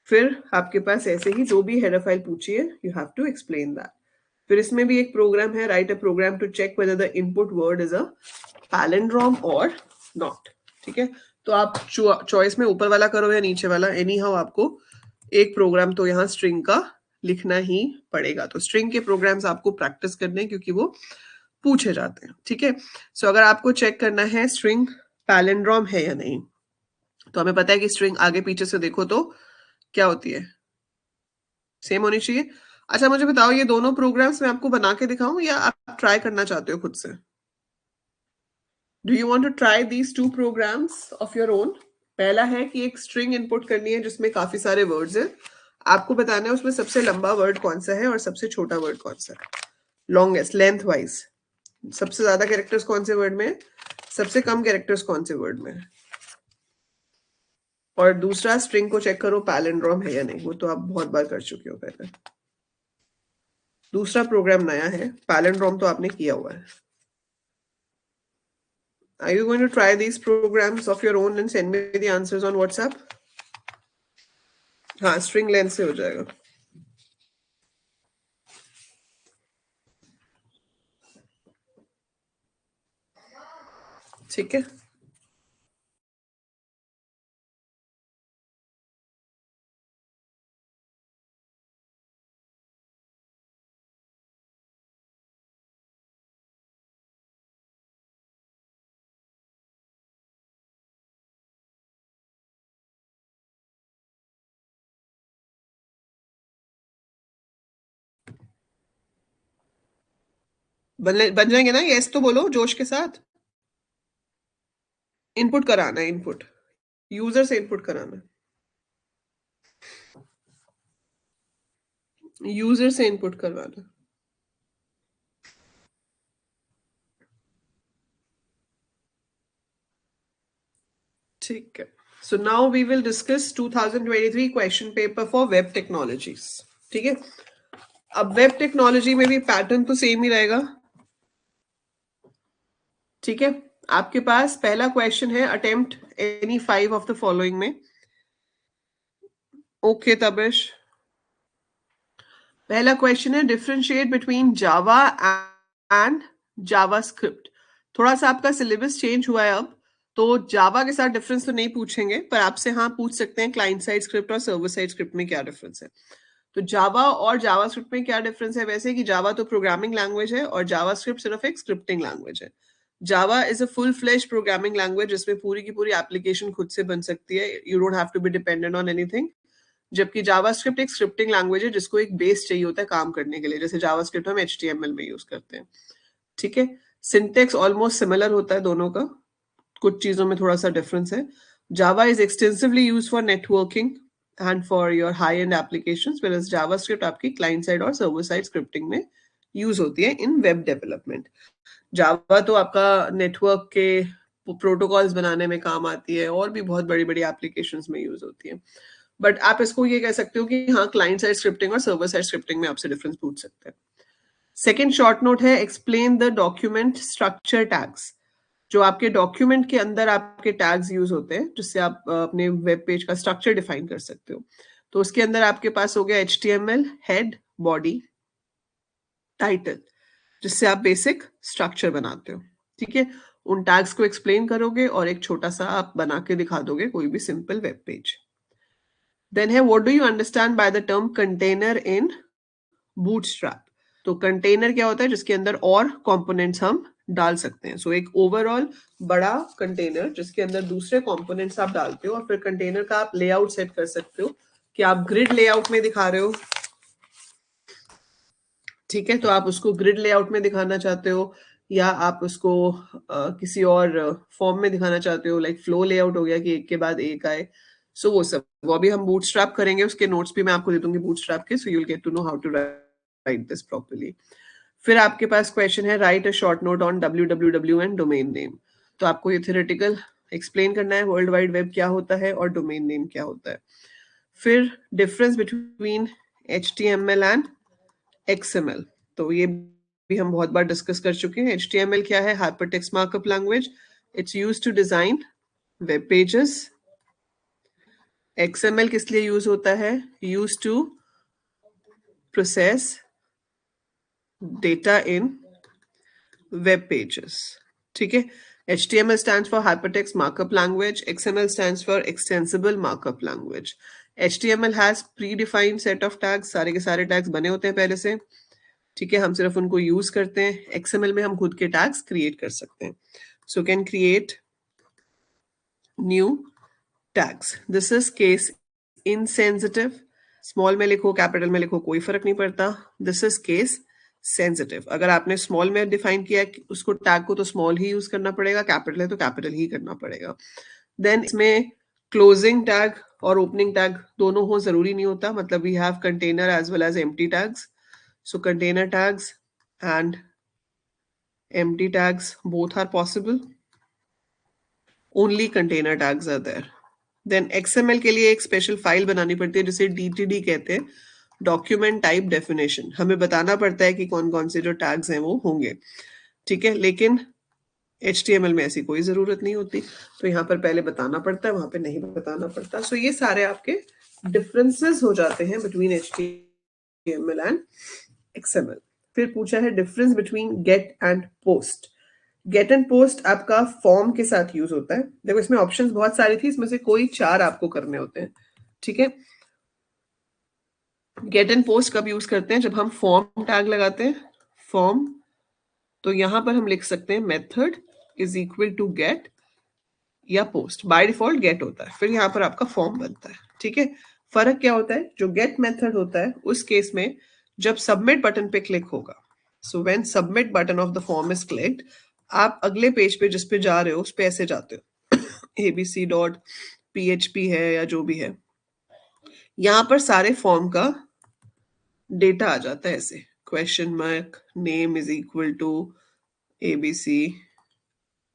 फिर आपके पास ऐसे ही जो भी हेडर फाइल पूछी है, you have to explain that. फिर इसमें भी एक प्रोग्राम है, write a program to check whether the input word is a palindrome or not. ठीक है, तो आप चॉइस में ऊपर वाला करो या नीचे वाला, एनी हाउ आपको एक प्रोग्राम तो यहाँ स्ट्रिंग का लिखना ही पड़ेगा। तो स्ट्रिंग के प्रोग्राम्स आपको प्रैक्टिस करने हैं क्योंकि वो पूछे जाते हैं। ठीक है, सो अगर आपको चेक करना है स्ट्रिंग पैलिंड्रोम है या नहीं, तो हमें पता है कि स्ट्रिंग आगे पीछे से देखो तो क्या होती है, सेम होनी चाहिए। अच्छा मुझे बताओ, ये दोनों प्रोग्राम्स मैं आपको बना के दिखाऊं या आप ट्राई करना चाहते हो खुद से? Do you want to try these two programs of your own? पहला है कि एक स्ट्रिंग इनपुट करनी है जिसमें काफी सारे वर्ड्स हैं, आपको बताना है उसमें सबसे लंबा वर्ड कौन सा है और सबसे छोटा वर्ड कौन सा है, लॉन्गेस्ट लेंथ वाइज, सबसे ज्यादा कैरेक्टर्स कौन से वर्ड में है, सबसे कम कैरेक्टर्स कौन से वर्ड में है। और दूसरा, स्ट्रिंग को चेक करो पैलिंड्रोम है या नहीं, वो तो आप बहुत बार कर चुके हो पहले। दूसरा प्रोग्राम नया है, पैलिंड्रोम तो आपने किया हुआ है। Are you going to try these programs of your own and send me the answers on WhatsApp? हाँ, स्ट्रिंग लेंथ से हो जाएगा। ठीक है, बन जाएंगे ना? यस तो बोलो जोश के साथ। इनपुट कराना है, इनपुट यूजर से इनपुट कराना है, यूजर से इनपुट करवाना है। ठीक है, so now we will discuss 2023 question paper for web technologies. ठीक है, अब वेब टेक्नोलॉजी में भी पैटर्न तो सेम ही रहेगा। ठीक है, आपके पास पहला क्वेश्चन है, attempt any 5 of the following में। ओके तबिश, पहला क्वेश्चन है, differentiate between Java and JavaScript. थोड़ा सा आपका सिलेबस चेंज हुआ है अब, तो जावा के साथ डिफरेंस तो नहीं पूछेंगे, पर आपसे हाँ पूछ सकते हैं क्लाइंट साइड स्क्रिप्ट और सर्वर साइड स्क्रिप्ट में क्या डिफरेंस है। तो जावा और जावास्क्रिप्ट में क्या डिफरेंस है? वैसे कि जावा तो प्रोग्रामिंग लैंग्वेज है और जावास्क्रिप्ट सिर्फ एक स्क्रिप्टिंग लैंग्वेज है। Java is a full flesh programming language जिसमें पूरी की पूरी एप्लीकेशन खुद से बन सकती है, you don't have to be dependent on anything. जबकि जावास्क्रिप्ट एक स्क्रिप्टिंग लैंग्वेज है जिसको एक बेस चाहिए होता है काम करने के लिए, जैसे जावास्क्रिप्ट हम HTML में यूज करते हैं। ठीक है, सिंटेक्स ऑलमोस्ट सिमिलर होता है दोनों का, कुछ चीजों में थोड़ा सा डिफरेंस है। Java is extensively use for networking and for your high and applications, whereas JavaScript आपकी क्लाइंट साइड और सर्वर साइड स्क्रिप्टिंग में यूज होती है इन वेब डेवलपमेंट। जावा तो आपका नेटवर्क के प्रोटोकॉल्स बनाने में काम आती है और भी बहुत बड़ी बड़ी एप्लीकेशंस में यूज होती है। बट आप इसको ये कह सकते हो कि हाँ, क्लाइंट साइड स्क्रिप्टिंग और सर्वर साइड स्क्रिप्टिंग में आपसे डिफरेंस पूछ सकते हैं। सेकेंड शॉर्ट नोट है, explain the document structure tags. जो आपके डॉक्यूमेंट के अंदर आपके टैग्स यूज होते हैं जिससे आप अपने वेब पेज का स्ट्रक्चर डिफाइन कर सकते हो। तो उसके अंदर आपके पास हो गया HTML, हेड, बॉडी, टाइटल, जिससे आप बेसिक स्ट्रक्चर बनाते हो। ठीक है, उन टैग्स को एक्सप्लेन करोगे और एक छोटा सा आप बना के दिखा दोगे कोई भी सिंपल वेब पेज। देन है, what do you understand by the term container in bootstrap. तो कंटेनर क्या होता है? जिसके अंदर और कंपोनेंट्स हम डाल सकते हैं। सो एक ओवरऑल बड़ा कंटेनर जिसके अंदर दूसरे कंपोनेंट्स आप डालते हो और फिर कंटेनर का आप लेआउट सेट कर सकते हो कि आप ग्रिड लेआउट में दिखा रहे हो। ठीक है, तो आप उसको ग्रिड लेआउट में दिखाना चाहते हो या आप उसको किसी और फॉर्म में दिखाना चाहते हो, लाइक फ्लो लेआउट हो गया कि एक के बाद एक आए। सो वो सब वो अभी हम बूटस्ट्रैप करेंगे, उसके नोट्स भी मैं आपको दे दूंगी बूटस्ट्रैप के, so you will get to know how to write this properly. फिर आपके पास क्वेश्चन है, write a short note on www and domain name. तो आपको ये थ्योरेटिकल एक्सप्लेन करना है वर्ल्ड वाइड वेब क्या होता है और डोमेन नेम क्या होता है। फिर difference between HTML and XML, तो ये भी हम बहुत बार डिस्कस कर चुके हैं। HTML क्या है? Hypertext markup language, it's used to design web pages. XML किस लिए यूज होता है? Use to process data in web pages. ठीक है, HTML stands for hypertext markup language, XML stands for extensible markup language. HTML has predefined set of tags, सारे के सारे tags बने होते हैं पहले से, ठीक है, हम सिर्फ उनको यूज करते हैं. XML में हम खुद के tags क्रिएट कर सकते हैं. So can create new tags. This is case insensitive. Small में लिखो, कैपिटल में लिखो, कोई फर्क नहीं पड़ता. This is case sensitive. अगर आपने स्मॉल में डिफाइन किया उसको टैग को, तो स्मॉल ही यूज करना पड़ेगा. कैपिटल है तो कैपिटल ही करना पड़ेगा. देन इसमें क्लोजिंग टैग और ओपनिंग टैग दोनों हो जरूरी नहीं होता. मतलब we have container as well as empty tags. So container tags and empty tags both are possible. Only container tags are there. Then XML के लिए एक स्पेशल फाइल बनानी पड़ती है जिसे DTD कहते हैं, डॉक्यूमेंट टाइप डेफिनेशन. हमें बताना पड़ता है कि कौन कौन से जो टैग्स हैं वो होंगे, ठीक है. लेकिन HTML में ऐसी कोई जरूरत नहीं होती, तो यहाँ पर पहले बताना पड़ता है, वहां पे नहीं बताना पड़ता. सो ये सारे आपके डिफरेंसेस हो जाते हैं बिटवीन HTML एंड XML. फिर पूछा है difference between get and post. Get and post आपका फॉर्म के साथ यूज होता है. देखो इसमें ऑप्शंस बहुत सारी थी, इसमें से कोई 4 आपको करने होते हैं, ठीक है. गेट एंड पोस्ट कब यूज करते हैं? जब हम फॉर्म टैग लगाते हैं. फॉर्म, तो यहां पर हम लिख सकते हैं method is equal to get या पोस्ट. बाय डिफॉल्ट गेट होता है, फिर यहाँ पर आपका फॉर्म बनता है, ठीक है. फर्क क्या होता है? जो गेट मेथड होता है उस केस में जब सबमिट बटन पे क्लिक होगा, so when submit button of the form is clicked, आप अगले पेज पे जिस पे जा रहे हो उस पे ऐसे जाते हो, abc.php है या जो भी है. यहां पर सारे फॉर्म का डेटा आ जाता है ऐसे, question mark name is equal to abc,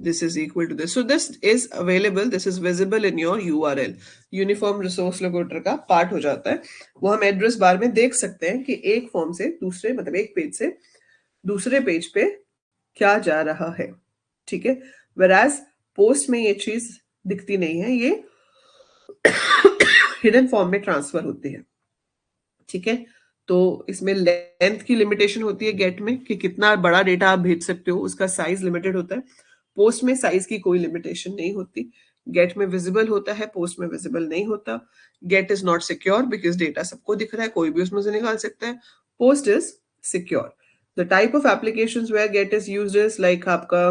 this is equal to this. So this is available, this is visible in your URL. Uniform resource locator का पार्ट हो जाता है. वो हम एड्रेस बार में देख सकते हैं कि एक फॉर्म से दूसरे, मतलब एक पेज से दूसरे पेज पे क्या जा रहा है, ठीक है. whereas पोस्ट में ये चीज दिखती नहीं है, ये हिडन फॉर्म में ट्रांसफर होती है, ठीक है. तो इसमें लेंथ की लिमिटेशन होती है गेट में, कि कितना बड़ा डेटा आप भेज सकते हो, उसका साइज लिमिटेड होता है. पोस्ट में साइज की कोई लिमिटेशन नहीं होती. गेट में विजिबल होता है, पोस्ट में विजिबल नहीं होता. Get is not secure because data सबको दिख रहा है, कोई भी उसमें से निकाल सकता है. Post is secure. The type of applications where get is used is like आपका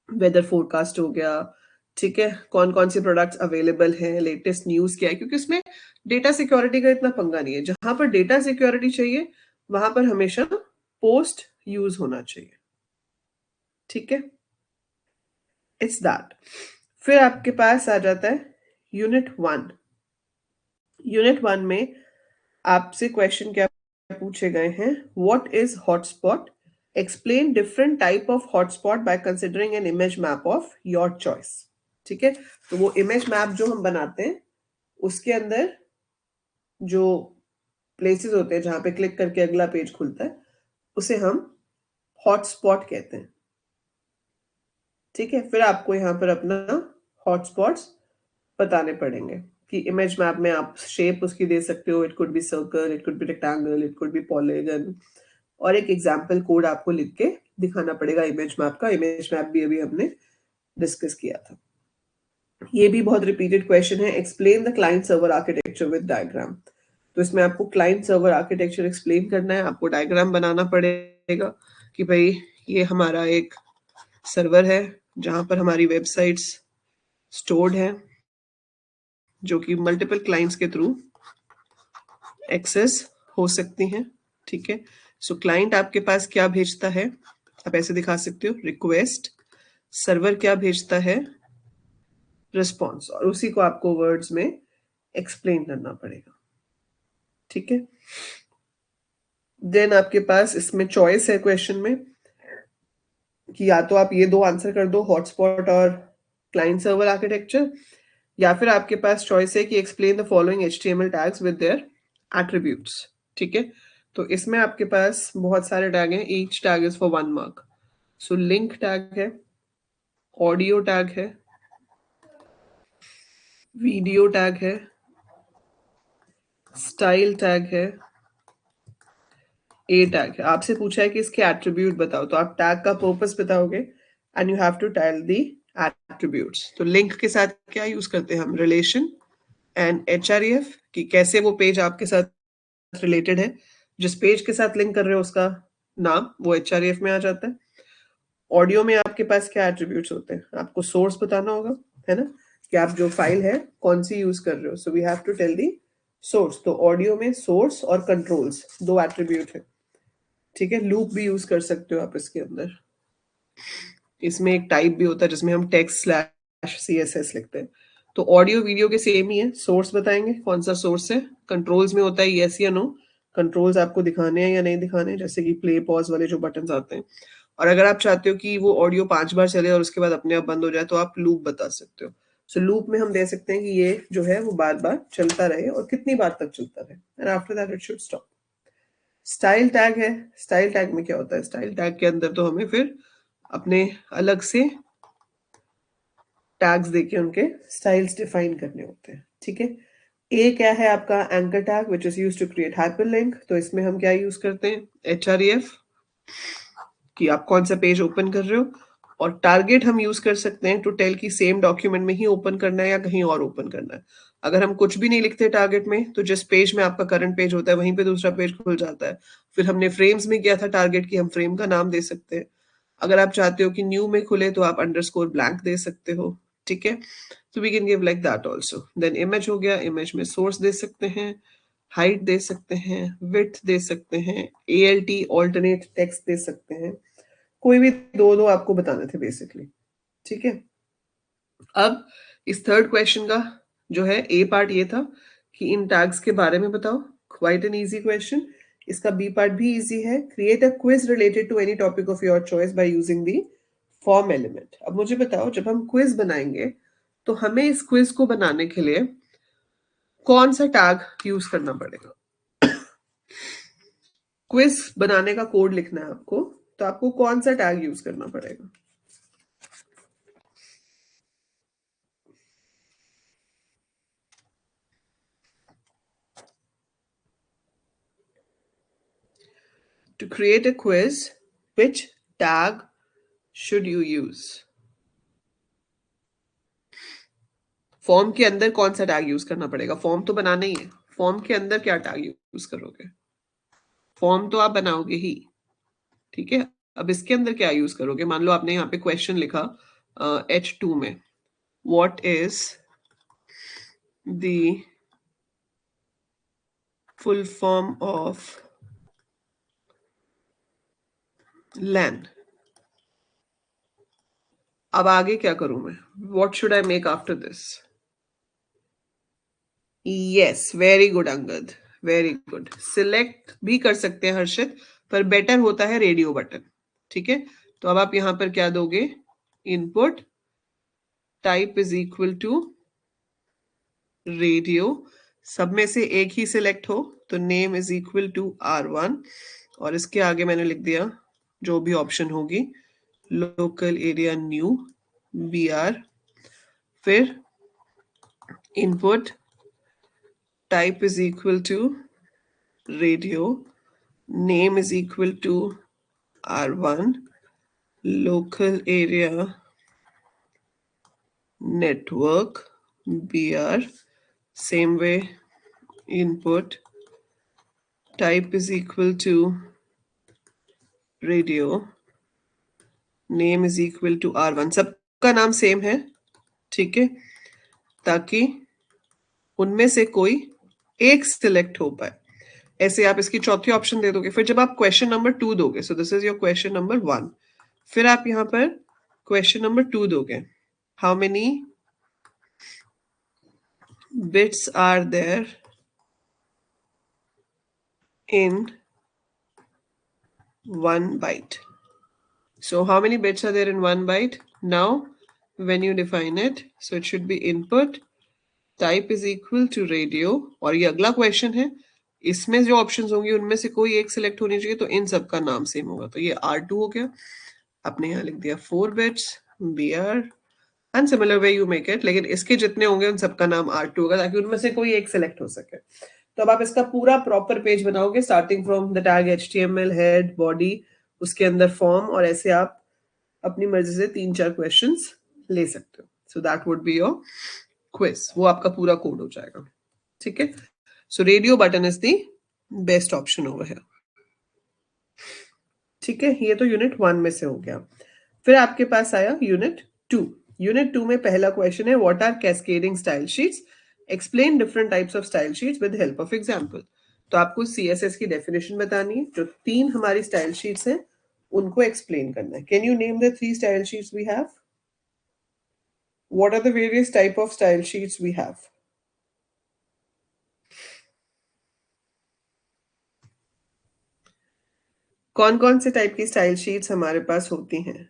वेदर फोरकास्ट हो गया, ठीक है. कौन कौन से प्रोडक्ट्स अवेलेबल हैं, लेटेस्ट न्यूज क्या है, क्योंकि उसमें डेटा सिक्योरिटी का इतना पंगा नहीं है. जहां पर डेटा सिक्योरिटी चाहिए वहां पर हमेशा पोस्ट यूज होना चाहिए, ठीक है. It's that. फिर आपके पास आ जाता है यूनिट 1. यूनिट 1 में आपसे क्वेश्चन क्या पूछे गए हैं? What is hotspot? Explain different type of hotspot by considering an image map of your choice, ठीक है. तो वो इमेज मैप जो हम बनाते हैं उसके अंदर जो प्लेसेस होते हैं जहां पे क्लिक करके अगला पेज खुलता है, उसे हम हॉटस्पॉट कहते हैं, ठीक है. फिर आपको यहाँ पर अपना हॉटस्पॉट्स बताने पड़ेंगे कि इमेज मैप में आप शेप उसकी दे सकते हो. It could be circle, it could be rectangle, it could be polygon, और एक एग्जाम्पल कोड आपको लिख के दिखाना पड़ेगा इमेज मैप का. इमेज मैप भी अभी हमने डिस्कस किया था. ये भी बहुत रिपीटेड क्वेश्चन है. Explain the client server architecture with diagram. तो इसमें आपको क्लाइंट सर्वर आर्किटेक्चर एक्सप्लेन करना है. आपको डायग्राम बनाना पड़ेगा कि भाई ये हमारा एक सर्वर है जहां पर हमारी वेबसाइट्स स्टोर्ड है, जो कि मल्टीपल क्लाइंट्स के थ्रू एक्सेस हो सकती हैं, ठीक है. सो क्लाइंट आपके पास क्या भेजता है, आप ऐसे दिखा सकते हो, रिक्वेस्ट. सर्वर क्या भेजता है, रिस्पॉन्स. और उसी को आपको वर्ड्स में एक्सप्लेन करना पड़ेगा, ठीक है. देन आपके पास इसमें चॉइस है क्वेश्चन में कि या तो आप ये दो आंसर कर दो, हॉटस्पॉट और क्लाइंट सर्वर आर्किटेक्चर, या फिर आपके पास चॉइस है कि explain the following HTML tags with their attributes, ठीक है. तो इसमें आपके पास बहुत सारे टैग हैं. Each tag is for 1 mark. So link tag है, ऑडियो टैग है, वीडियो टैग है, स्टाइल टैग है, ए टैग है, आपसे पूछा है कि इसके एट्रीब्यूट बताओ, तो आप टैग का पर्पस बताओगे and you have to tell the attributes. तो लिंक के साथ क्या यूज करते हैं हम, रिलेशन एंड href, कि कैसे वो पेज आपके साथ रिलेटेड है, जिस पेज के साथ लिंक कर रहे हो उसका नाम वो href में आ जाता है। ऑडियो में आपके पास क्या एट्रीब्यूट्स होते हैं, आपको सोर्स बताना होगा, है ना, कि आप जो फाइल है कौन सी यूज कर रहे हो, so we have to tell the source. तो ऑडियो में सोर्स और कंट्रोल्स दो एट्रीब्यूट है, ठीक है। लूप भी यूज कर सकते हो आप इसके अंदर। इसमें एक टाइप भी होता है जिसमें हम टेक्स्ट स्लैश CSS लिखते हैं। तो ऑडियो वीडियो के सेम ही है, सोर्स बताएंगे कौन सा सोर्स है, कंट्रोल्स में होता है यस या नो, कंट्रोल्स आपको दिखाने हैं या नहीं दिखाने, जैसे कि प्ले पॉज वाले जो बटन आते हैं। और अगर आप चाहते हो कि वो ऑडियो 5 बार चले और उसके बाद अपने आप बंद हो जाए, तो आप लूप बता सकते हो। सो लूप में हम दे सकते हैं कि ये जो है वो बार बार चलता रहे और कितनी बार तक चलता रहे, and after that it should stop. Style tag है, स्टाइल टैग में क्या होता है, स्टाइल टैग के अंदर तो हमें फिर अपने अलग से टैग्स देके उनके स्टाइल्स डिफाइन करने होते हैं, ठीक है। ए क्या है आपका, anchor tag which is used to create hyperlink. तो इसमें हम क्या यूज करते हैं, href, कि आप कौन सा पेज ओपन कर रहे हो। और टारगेट हम यूज कर सकते हैं टू टेल कि सेम डॉक्यूमेंट में ही ओपन करना है या कहीं और ओपन करना है। अगर हम कुछ भी नहीं लिखते टारगेट में, तो जिस पेज में आपका करंट पेज होता है वहीं पे दूसरा पेज खुल जाता है। फिर हमने फ्रेम्स में किया था टारगेट की, हम फ्रेम का नाम दे सकते हैं। अगर आप चाहते हो कि न्यू में खुले तो आप अंडरस्कोर ब्लैंक दे सकते हो, ठीक है। तो we can give like that also. Then image हो गया, इमेज में सोर्स दे सकते हैं, हाइट दे सकते हैं, विड्थ दे सकते हैं, ALT ऑल्टरनेट टेक्स्ट दे सकते हैं। कोई भी दो दो आपको बताने थे बेसिकली, ठीक है। अब इस थर्ड क्वेश्चन का जो है ए पार्ट ये था कि इन टैग्स के बारे में बताओ, क्वाइट एन इजी क्वेश्चन। इसका बी पार्ट भी इजी है, create a quiz related to any topic of your choice by using the form element. अब मुझे बताओ, जब हम क्विज बनाएंगे तो हमें इस क्विज को बनाने के लिए कौन सा टैग यूज करना पड़ेगा। क्विज बनाने का कोड लिखना है आपको, तो आपको कौन सा टैग यूज करना पड़ेगा। To create a quiz, which tag should you use? Form के अंदर कौन सा टैग यूज करना पड़ेगा, फॉर्म तो बनाना ही है, फॉर्म के अंदर क्या टैग यूज करोगे, फॉर्म तो आप बनाओगे ही, ठीक है। अब इसके अंदर क्या यूज करोगे, मान लो आपने यहाँ पे क्वेश्चन लिखा H2 में, what is the full form of LAN। अब आगे क्या करूं मैं, what should I make after this. Yes, very good Angad, very good. Select भी कर सकते हैं हर्षित, पर बेटर होता है रेडियो बटन, ठीक है। तो अब आप यहां पर क्या दोगे, input type is equal to radio, सब में से एक ही सिलेक्ट हो, तो name is equal to R1, और इसके आगे मैंने लिख दिया जो भी ऑप्शन होगी, लोकल एरिया न्यू BR, फिर input type is equal to radio, name is equal to R1, local area network BR, same way input type is equal to radio, name is equal to R1, सबका नाम same है, ठीक है, ताकि उनमें से कोई एक सिलेक्ट हो पाए। ऐसे आप इसकी चौथी ऑप्शन दे दोगे। फिर जब आप क्वेश्चन नंबर 2 दोगे, so this is your question number 1, फिर आप यहां पर क्वेश्चन नंबर 2 दोगे, how many bits are there in 1 byte. So how many bits are there in 1 byte? Now when you define it, so it should be input type is equal to radio, और ये अगला question है, इसमें जो options होंगे उनमें से कोई एक सिलेक्ट होनी चाहिए, तो इन सब का नाम सेम होगा। तो ये R2 हो गया, आपने यहाँ लिख दिया 4 bits BR, and similar way you make it, लेकिन इसके जितने होंगे उन सबका नाम R2 होगा, ताकि उनमें से कोई एक सिलेक्ट हो सके। तो अब आप इसका पूरा प्रॉपर पेज बनाओगे, starting from the tag HTML, head, body, उसके अंदर फॉर्म, और ऐसे आप अपनी मर्जी से 3-4 क्वेश्चंस ले सकते हो. So that would be your quiz. वो आपका पूरा कोड हो जाएगा. ठीक है. So radio button is the best option over here. ठीक है. ये तो यूनिट 1 में से हो गया. फिर आपके पास आया यूनिट 2. यूनिट 2 में पहला क्वेश्चन है what are cascading style sheets, explain different types of style sheets with help of example. तो आपको CSS की डेफिनेशन बतानी है. जो 3 हमारी स्टाइल शीट्स हैं उनको एक्सप्लेन करना है. Can you name the 3 style sheets we have? What are the various type of style sheets we have? कौन कौन से टाइप की स्टाइल शीट्स हमारे पास होती हैं?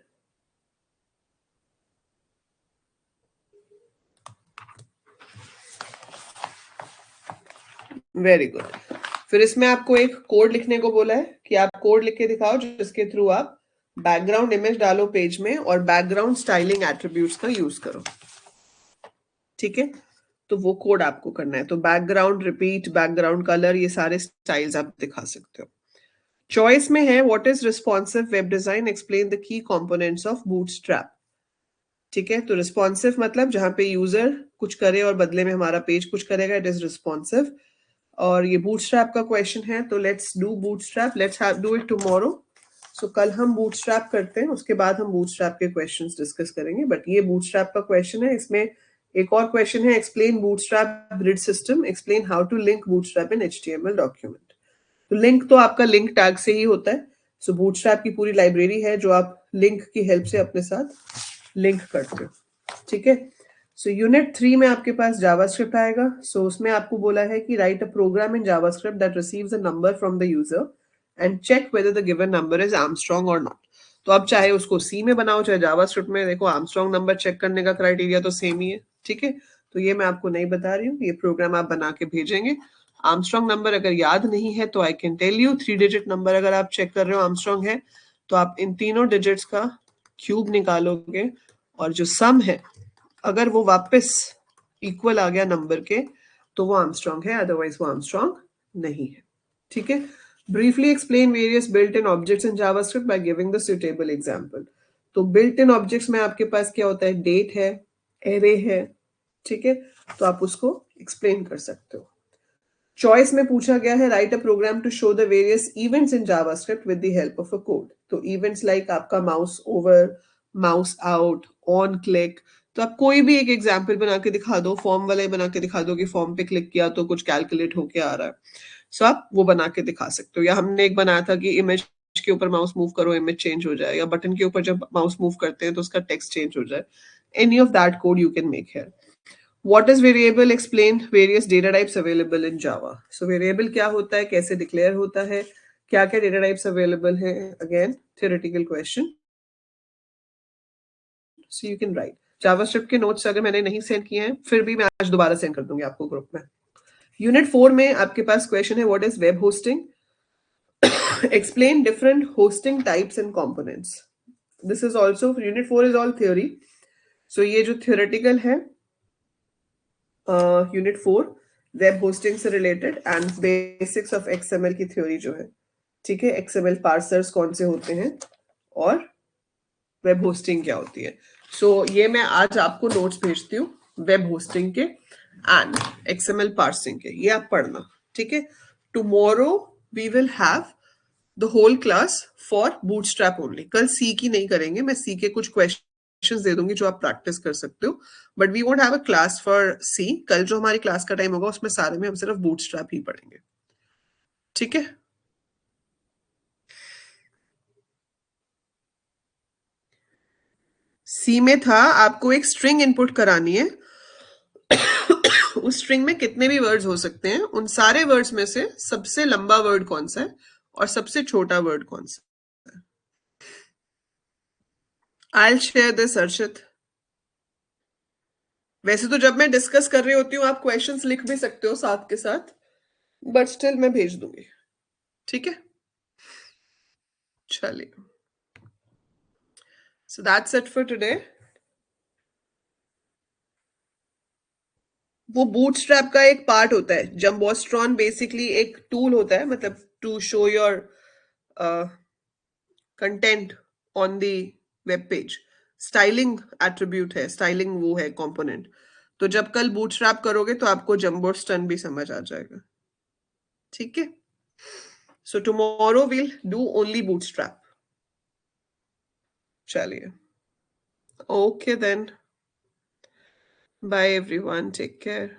Very good. फिर इसमें आपको एक कोड लिखने को बोला है कि आप कोड लिख के दिखाओ जिसके थ्रू आप बैकग्राउंड इमेज डालो पेज में और बैकग्राउंड स्टाइलिंग एट्रीब्यूट्स का यूज करो. ठीक है. तो वो कोड आपको करना है. तो बैकग्राउंड रिपीट, बैकग्राउंड कलर, ये सारे स्टाइल्स आप दिखा सकते हो. चॉइस में है what is responsive web design, explain the key components of bootstrap. ठीक है. तो रिस्पॉन्सिव मतलब जहां पे यूजर कुछ करे और बदले में हमारा पेज कुछ करेगा, इट इज रिस्पॉन्सिव. और ये बूटस्ट्रैप का क्वेश्चन है, तो let's do bootstrap. Let's do it tomorrow. So कल हम बूटस्ट्रैप करते हैं, उसके बाद हम बूटस्ट्रैप के क्वेश्चंस डिस्कस करेंगे. बट ये बूटस्ट्रैप का क्वेश्चन है. इसमें एक और क्वेश्चन है explain Bootstrap grid system, explain how to link Bootstrap in HTML document. तो लिंक तो आपका लिंक टैग से ही होता है. सो बूटस्ट्रैप की पूरी लाइब्रेरी है जो आप लिंक की हेल्प से अपने साथ लिंक करते हो. ठीक है. सो यूनिट 3 में आपके पास जावास्क्रिप्ट आएगा. सो उसमें आपको बोला है कि write a program in JavaScript that receives a number from the user and check whether the given number is Armstrong or not. तो आप चाहे उसको सी में बनाओ चाहे जावास्क्रिप्ट में, देखो आर्मस्ट्रॉन्ग नंबर चेक करने का क्राइटेरिया तो सेम ही है. ठीक है. तो ये मैं आपको नहीं बता रही हूँ, ये प्रोग्राम आप बना के भेजेंगे. आर्मस्ट्रॉन्ग नंबर अगर याद नहीं है तो I can tell you 3 digit number अगर आप चेक कर रहे हो आर्मस्ट्रॉन्ग है तो आप इन तीनों डिजिट्स का क्यूब निकालोगे और जो सम है अगर वो वापस इक्वल आ गया नंबर के तो वो आर्मस्ट्रॉन्ग है, अदरवाइज वो आर्मस्ट्रॉन्ग नहीं है. ठीक है. Briefly explain various built in objects in JavaScript by giving the suitable example. तो बिल्ट इन ऑब्जेक्ट्स में आपके पास क्या होता है, डेट है, एरे है. ठीक है. तो आप उसको एक्सप्लेन कर सकते हो. चॉइस में पूछा गया है write a program to show the various events in JavaScript with the help of a code. तो इवेंट्स लाइक आपका mouse over, mouse out, on click. तो आप कोई भी एक एग्जांपल बना के दिखा दो, फॉर्म वाला ही बना के दिखा दो कि फॉर्म पे क्लिक किया तो कुछ कैलकुलेट होके आ रहा है. सो आप वो बना के दिखा सकते हो. या हमने एक बनाया था कि इमेज के ऊपर माउस मूव करो इमेज चेंज हो जाए, या बटन के ऊपर जब माउस मूव करते हैं तो उसका टेक्स्ट चेंज हो जाए. Any of that code you can make here. What is variable? Explain various data types available in Java. So variable क्या होता है, कैसे declare होता है, क्या क्या data types available है. Again, theoretical question. So you can write. JavaScript के notes अगर मैंने नहीं सेंड किए हैं फिर भी मैं आज दोबारा सेंड कर दूंगी आपको ग्रुप में. यूनिट 4 में आपके पास क्वेश्चन है what is web hosting, explain different hosting types and components. This is also unit 4 is all theory. So ये जो थियोरेटिकल है यूनिट 4 वेब होस्टिंग से related and basics of XML की थ्योरी जो है. ठीक है. XML पार्सर्स कौन से होते हैं और वेब होस्टिंग क्या होती है. सो ये मैं आज आपको नोट्स भेजती हूँ वेब होस्टिंग के एंड XML पार्सिंग के, ये आप पढ़ना. ठीक है. Tomorrow we will have the whole class for Bootstrap only. कल सी की नहीं करेंगे, मैं सी के कुछ क्वेश्चंस दे दूंगी जो आप प्रैक्टिस कर सकते हो, but we won't have a class for C. कल जो हमारी क्लास का टाइम होगा उसमें सारे में हम सिर्फ बूटस्ट्रैप ही पढ़ेंगे. ठीक है. सी में था आपको एक स्ट्रिंग इनपुट करानी है. उस स्ट्रिंग में कितने भी वर्ड्स हो सकते हैं, उन सारे वर्ड्स में से सबसे लंबा वर्ड कौन सा है और सबसे छोटा वर्ड कौन सा है. I will share this Arshit. वैसे तो जब मैं डिस्कस कर रही होती हूँ आप क्वेश्चंस लिख भी सकते हो साथ के साथ, बट स्टिल मैं भेज दूंगी. ठीक है. चलिए. So that's it for today. वो बूटस्ट्रैप का एक पार्ट होता है. जम्बोस्ट्रॉन बेसिकली एक टूल होता है, मतलब to show your content on the web page. Styling attribute है, स्टाइलिंग वो है कंपोनेंट. तो जब कल बूटस्ट्रैप करोगे तो आपको जम्बोस्ट्रॉन भी समझ आ जाएगा. ठीक है. So tomorrow will do only bootstrap. चलिए. Okay then. Bye everyone, take care.